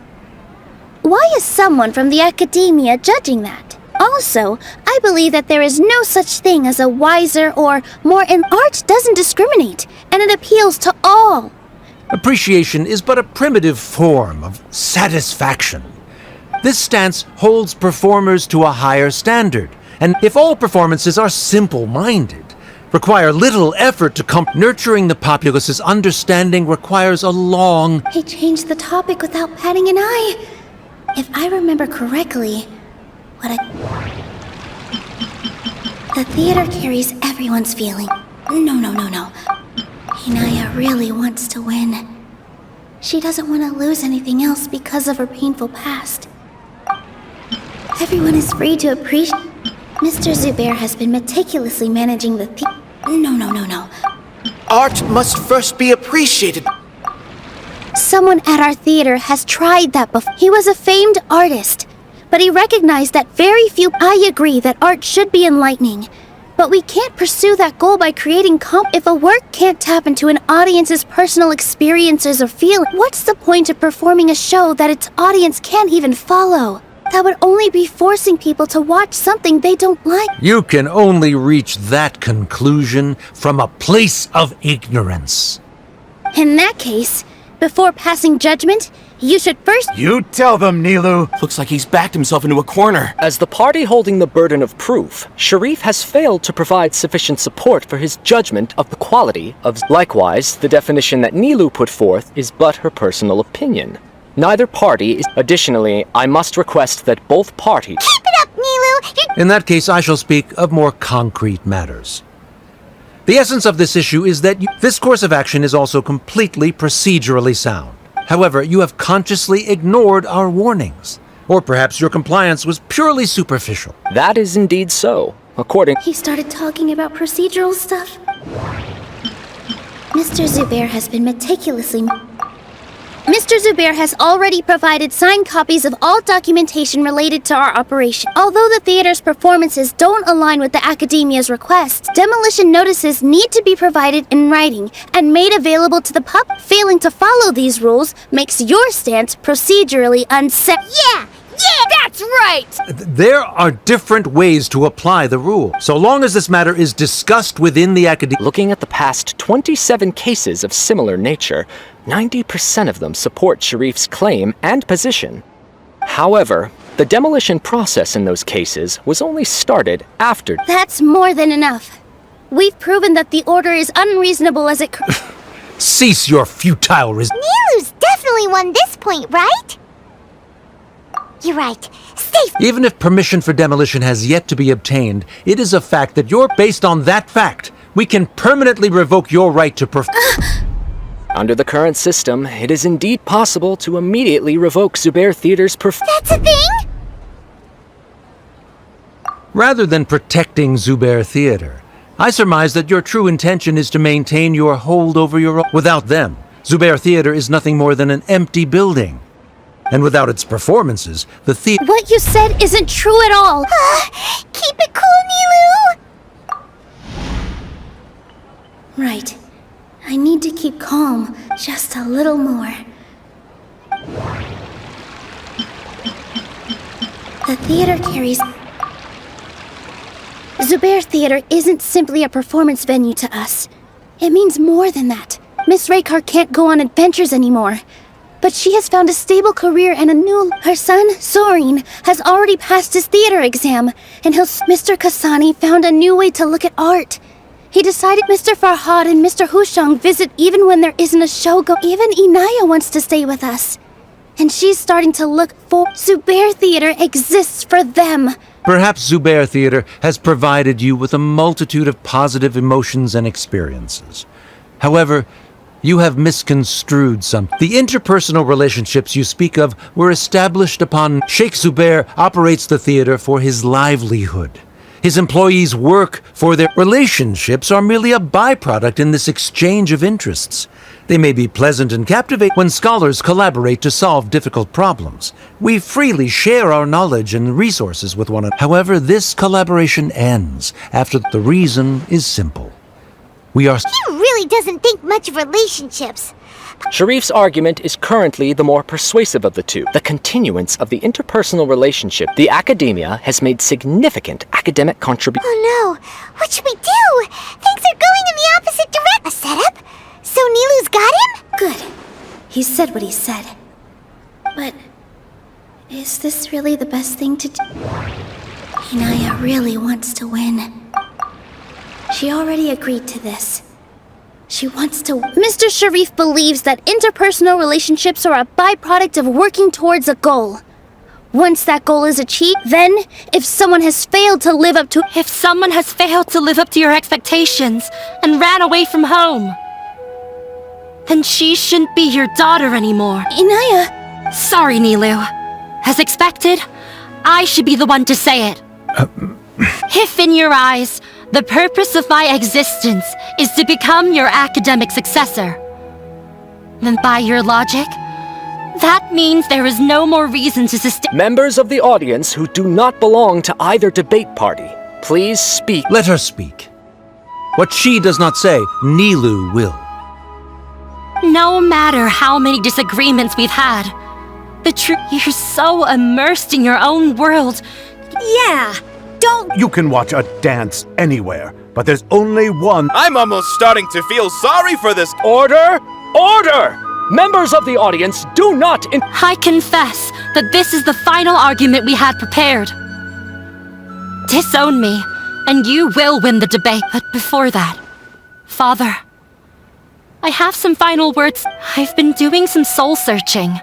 Why is someone from the Academia judging that? Also, I believe that there is no such thing as a wiser or more art doesn't discriminate, and it appeals to all. Appreciation is but a primitive form of satisfaction. This stance holds performers to a higher standard, and if all performances are simple-minded, require little effort to nurturing the populace's understanding requires a long... He changed the topic without batting an eye. If I remember correctly, the theater carries everyone's feeling. No. Hinaya really wants to win. She doesn't want to lose anything else because of her painful past. Everyone is free to appreciate... Mr. Zubair has been meticulously managing the No. Art must first be appreciated. Someone at our theater has tried that before. He was a famed artist, but he recognized that very few... I agree that art should be enlightening, but we can't pursue that goal by creating If a work can't tap into an audience's personal experiences or feelings, what's the point of performing a show that its audience can't even follow? That would only be forcing people to watch something they don't like. You can only reach that conclusion from a place of ignorance. In that case, before passing judgment, you should first... You tell them, Nilou! Looks like he's backed himself into a corner. As the party holding the burden of proof, Sharif has failed to provide sufficient support for his judgment of the quality of... Likewise, the definition that Nilou put forth is but her personal opinion. Neither party is... Additionally, I must request that both parties... Keep it up, Nilou! In that case, I shall speak of more concrete matters. The essence of this issue is that this course of action is also completely procedurally sound. However, you have consciously ignored our warnings. Or perhaps your compliance was purely superficial. That is indeed so. According... He started talking about procedural stuff. Mr. Zubair has been meticulously... Mr. Zubair has already provided signed copies of all documentation related to our operation. Although the theater's performances don't align with the Academia's requests, demolition notices need to be provided in writing and made available to the public. Failing to follow these rules makes your stance procedurally unset. Yeah, that's right! There are different ways to apply the rule, so long as this matter is discussed within the Academia. Looking at the past 27 cases of similar nature, 90% of them support Sharif's claim and position. However, the demolition process in those cases was only started after... That's more than enough. We've proven that the Order is unreasonable as it... Cease your futile Nilou's definitely won this point, right? You're right. Stay... Even if permission for demolition has yet to be obtained, it is a fact that based on that fact, we can permanently revoke your right to Under the current system, it is indeed possible to immediately revoke Zubair Theater's That's a thing? Rather than protecting Zubair Theater, I surmise that your true intention is to maintain your hold over your... Without them, Zubair Theater is nothing more than an empty building. And without its performances, the theater... What you said isn't true at all! Keep it cool, Nilou! Right. I need to keep calm just a little more. The theater carries... Zubair Theater isn't simply a performance venue to us. It means more than that. Miss Raykar can't go on adventures anymore. But she has found a stable career and a new... Her son, Sorin, has already passed his theater exam, and Mr. Kasani found a new way to look at art. He decided Mr. Farhad and Mr. Hushang visit even when there isn't a show Even Inaya wants to stay with us. And she's starting to look for... Zubair Theater exists for them. Perhaps Zubair Theater has provided you with a multitude of positive emotions and experiences. However, you have misconstrued some. The interpersonal relationships you speak of were established upon... Sheikh Zubair operates the theater for his livelihood. His employees work for their... Relationships are merely a byproduct in this exchange of interests. They may be pleasant and captivating when scholars collaborate to solve difficult problems. We freely share our knowledge and resources with one another. However, this collaboration ends after the reason is simple. We are... He really doesn't think much of relationships. Sharif's argument is currently the more persuasive of the two. The continuance of the interpersonal relationship, the academia has made significant academic contributions. Oh no, what should we do? Things are going in the opposite direction. A setup? So Nilou's got him? Good. He said what he said. But... is this really the best thing to do? Inaya really wants to win. She already agreed to this. She wants to... Mr. Sharif believes that interpersonal relationships are a byproduct of working towards a goal. Once that goal is achieved, then, if someone has failed to live up to... If someone has failed to live up to your expectations and ran away from home, then she shouldn't be your daughter anymore. Inaya... Sorry, Nilou. As expected, I should be the one to say it. If in your eyes, the purpose of my existence is to become your academic successor, then by your logic, that means there is no more reason to sustain... Members of the audience who do not belong to either debate party, please speak. Let her speak. What she does not say, Nilou will. No matter how many disagreements we've had, the truth... You're so immersed in your own world. Yeah, don't... You can watch a dance anywhere, but there's only one... I'm almost starting to feel sorry for this. Order! Order! Members of the audience, do not... I confess that this is the final argument we had prepared. Disown me, and you will win the debate. But before that, Father, I have some final words. I've been doing some soul searching.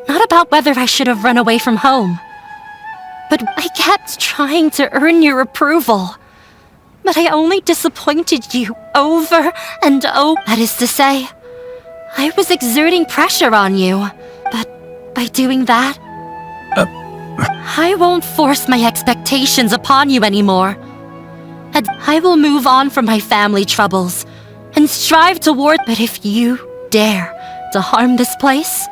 Not about whether I should have run away from home, but I kept trying to earn your approval. But I only disappointed you over and over. That is to say, I was exerting pressure on you. But by doing that, I won't force my expectations upon you anymore. And I will move on from my family troubles and strive toward... But if you dare to harm this place,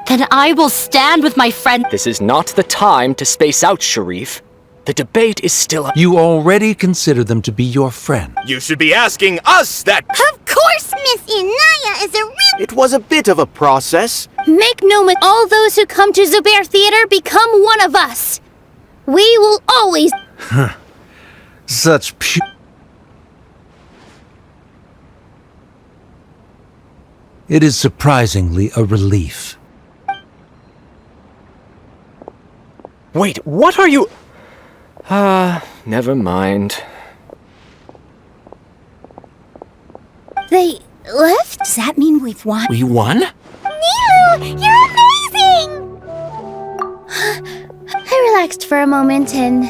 then I will stand with my friend... This is not the time to space out, Sharif. The debate is still... You already consider them to be your friend. You should be asking us that. Of course, Miss Inaya is a real... It was a bit of a process. Make no mistake, all those who come to Zubair Theater become one of us. We will always... Such pure... It is surprisingly a relief. Wait, what are you... never mind. They left? Does that mean we've won? We won? Nilou, you're amazing! I relaxed for a moment and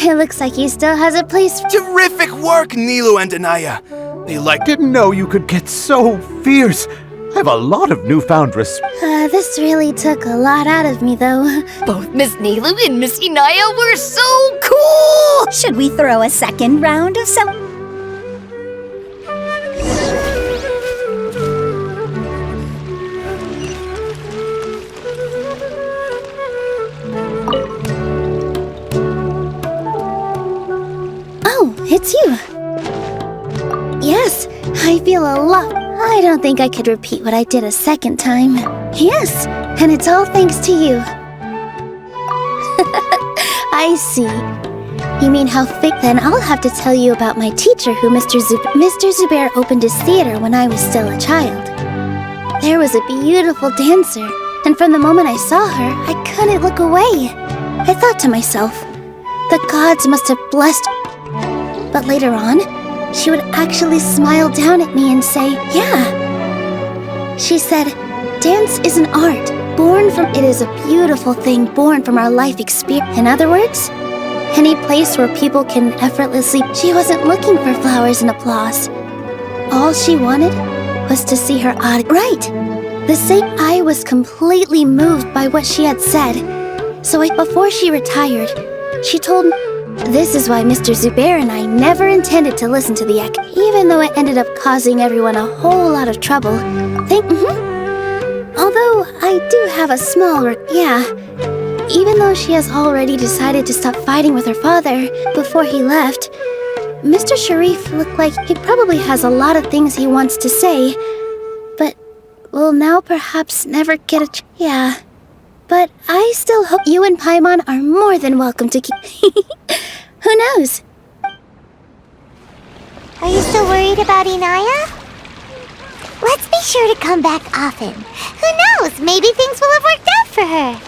it looks like he still has a place. Terrific work, Nilou and Anaya. They Didn't know you could get so fierce. I have a lot of newfound respect. This really took a lot out of me, though. Both Miss Nilou and Miss Inaya were so cool! Should we throw a second round of some? Oh, it's you. Yes, I feel a lot. I don't think I could repeat what I did a second time. Yes, and it's all thanks to you. I see. You mean how thick? Then I'll have to tell you about my teacher who Mr. Zubair opened his theater when I was still a child. There was a beautiful dancer, and from the moment I saw her, I couldn't look away. I thought to myself, the gods must have blessed. But later on, she would actually smile down at me and say, yeah. She said, dance is an art, it is a beautiful thing born from our life experience. In other words, any place where people can effortlessly. She wasn't looking for flowers and applause. All she wanted was to see her right. The same. I was completely moved by what she had said. So before she retired, she told me, this is why Mr. Zubair and I never intended to listen to the echo, even though it ended up causing everyone a whole lot of trouble. Although I do have a small even though she has already decided to stop fighting with her father before he left, Mr. Sharif looked like he probably has a lot of things he wants to say, but will now perhaps never get a But I still hope you and Paimon are more than welcome to keep. Who knows? Are you still worried about Inaya? Let's be sure to come back often. Who knows? Maybe things will have worked out for her.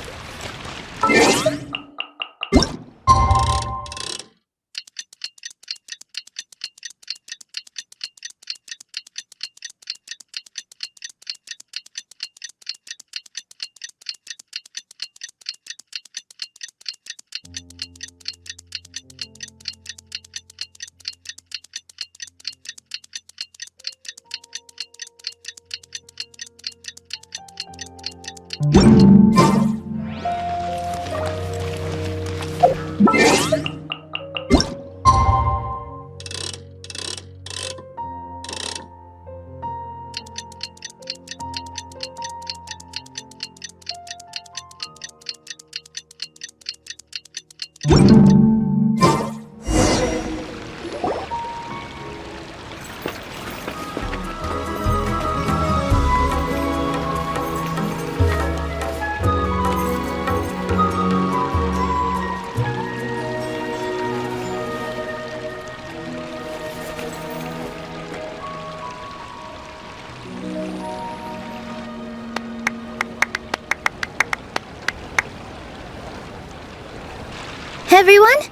Everyone,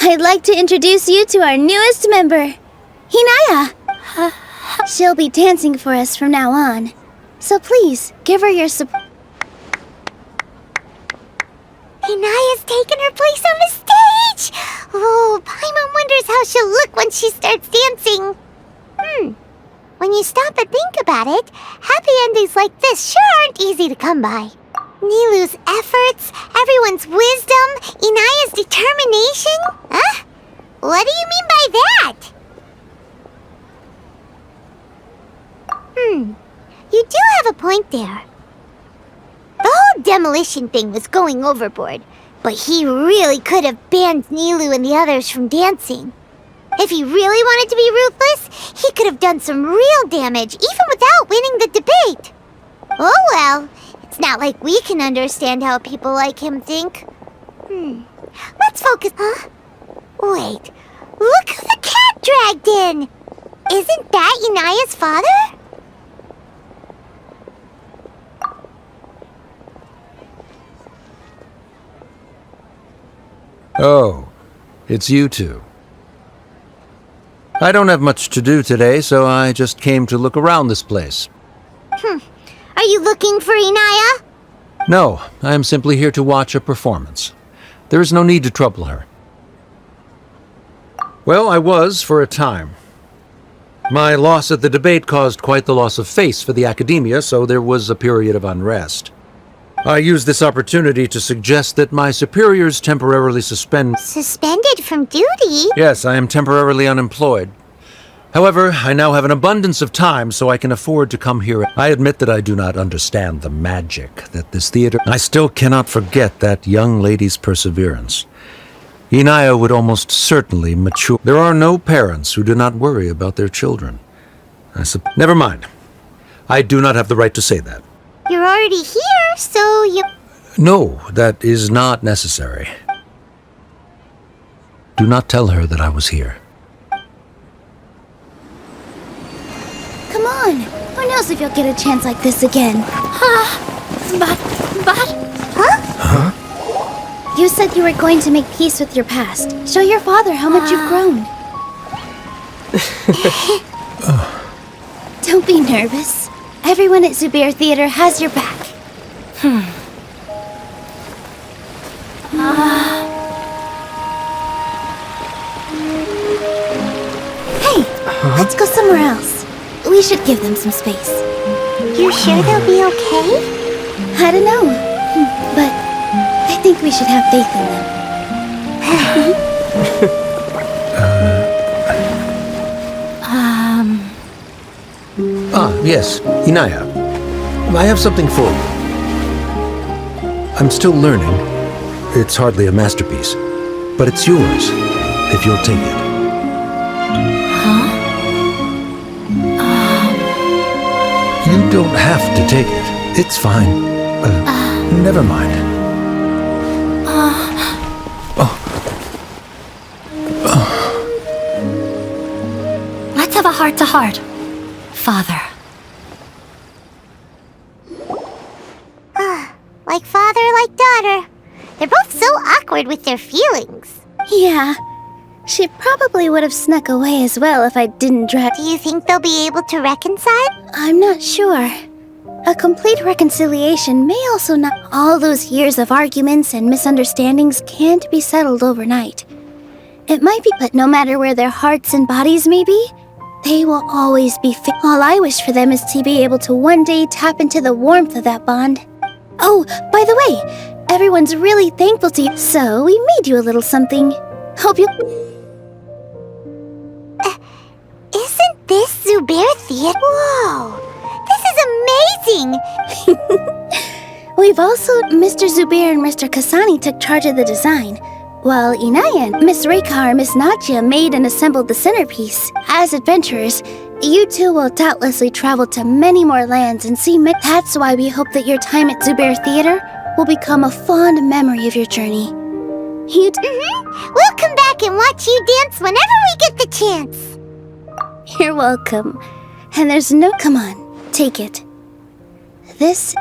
I'd like to introduce you to our newest member, Inaya. She'll be dancing for us from now on, so please give her your support. Inaya's taken her place on the stage! Oh, Paimon wonders how she'll look when she starts dancing. When you stop and think about it, happy endings like this sure aren't easy to come by. Nilou's efforts, everyone's wisdom, Inaya's determination? Huh? What do you mean by that? You do have a point there. The whole demolition thing was going overboard, but he really could have banned Nilou and the others from dancing. If he really wanted to be ruthless, he could have done some real damage, even without winning the debate. Oh well, it's not like we can understand how people like him think. Let's focus. Huh? Wait, look who the cat dragged in! Isn't that Inaya's father? Oh, it's you two. I don't have much to do today, so I just came to look around this place. Are you looking for Inaya? No, I am simply here to watch a performance. There is no need to trouble her. Well, I was for a time. My loss at the debate caused quite the loss of face for the academia, so there was a period of unrest. I used this opportunity to suggest that my superiors temporarily suspend... Suspended from duty? Yes, I am temporarily unemployed. However, I now have an abundance of time, so I can afford to come here. I admit that I do not understand the magic that this theater... I still cannot forget that young lady's perseverance. Inaya would almost certainly mature. There are no parents who do not worry about their children. Never mind. I do not have the right to say that. You're already here, so you... No, that is not necessary. Do not tell her that I was here. Come on. Who knows if you'll get a chance like this again? But... Huh? You said you were going to make peace with your past. Show your father how much you've grown. Don't be nervous. Everyone at Zubair Theater has your back. Hey, let's go somewhere else. We should give them some space. You sure they'll be okay? I don't know, but I think we should have faith in them. Yes, Inaya. I have something for you. I'm still learning. It's hardly a masterpiece, but it's yours, if you'll take it. You don't have to take it. It's fine. Never mind. Let's have a heart-to-heart, Father. Like father, like daughter. They're both so awkward with their feelings. Yeah. She probably would have snuck away as well if I didn't drag... Do you think they'll be able to reconcile? I'm not sure. A complete reconciliation may also not... All those years of arguments and misunderstandings can't be settled overnight. It might be, but no matter where their hearts and bodies may be, they will always be... All I wish for them is to be able to one day tap into the warmth of that bond. Oh, by the way, everyone's really thankful to you, so we made you a little something. Hope you... Isn't this Zubair Theater? Whoa! This is amazing! We've also... Mr. Zubair and Mr. Kasani took charge of the design, while Inaya and Miss Rekha or Miss Nadja made and assembled the centerpiece. As adventurers, you two will doubtlessly travel to many more lands and see many... That's why we hope that your time at Zubair Theater will become a fond memory of your journey. We'll come back and watch you dance whenever we get the chance. You're welcome. And there's no... Come on, take it. This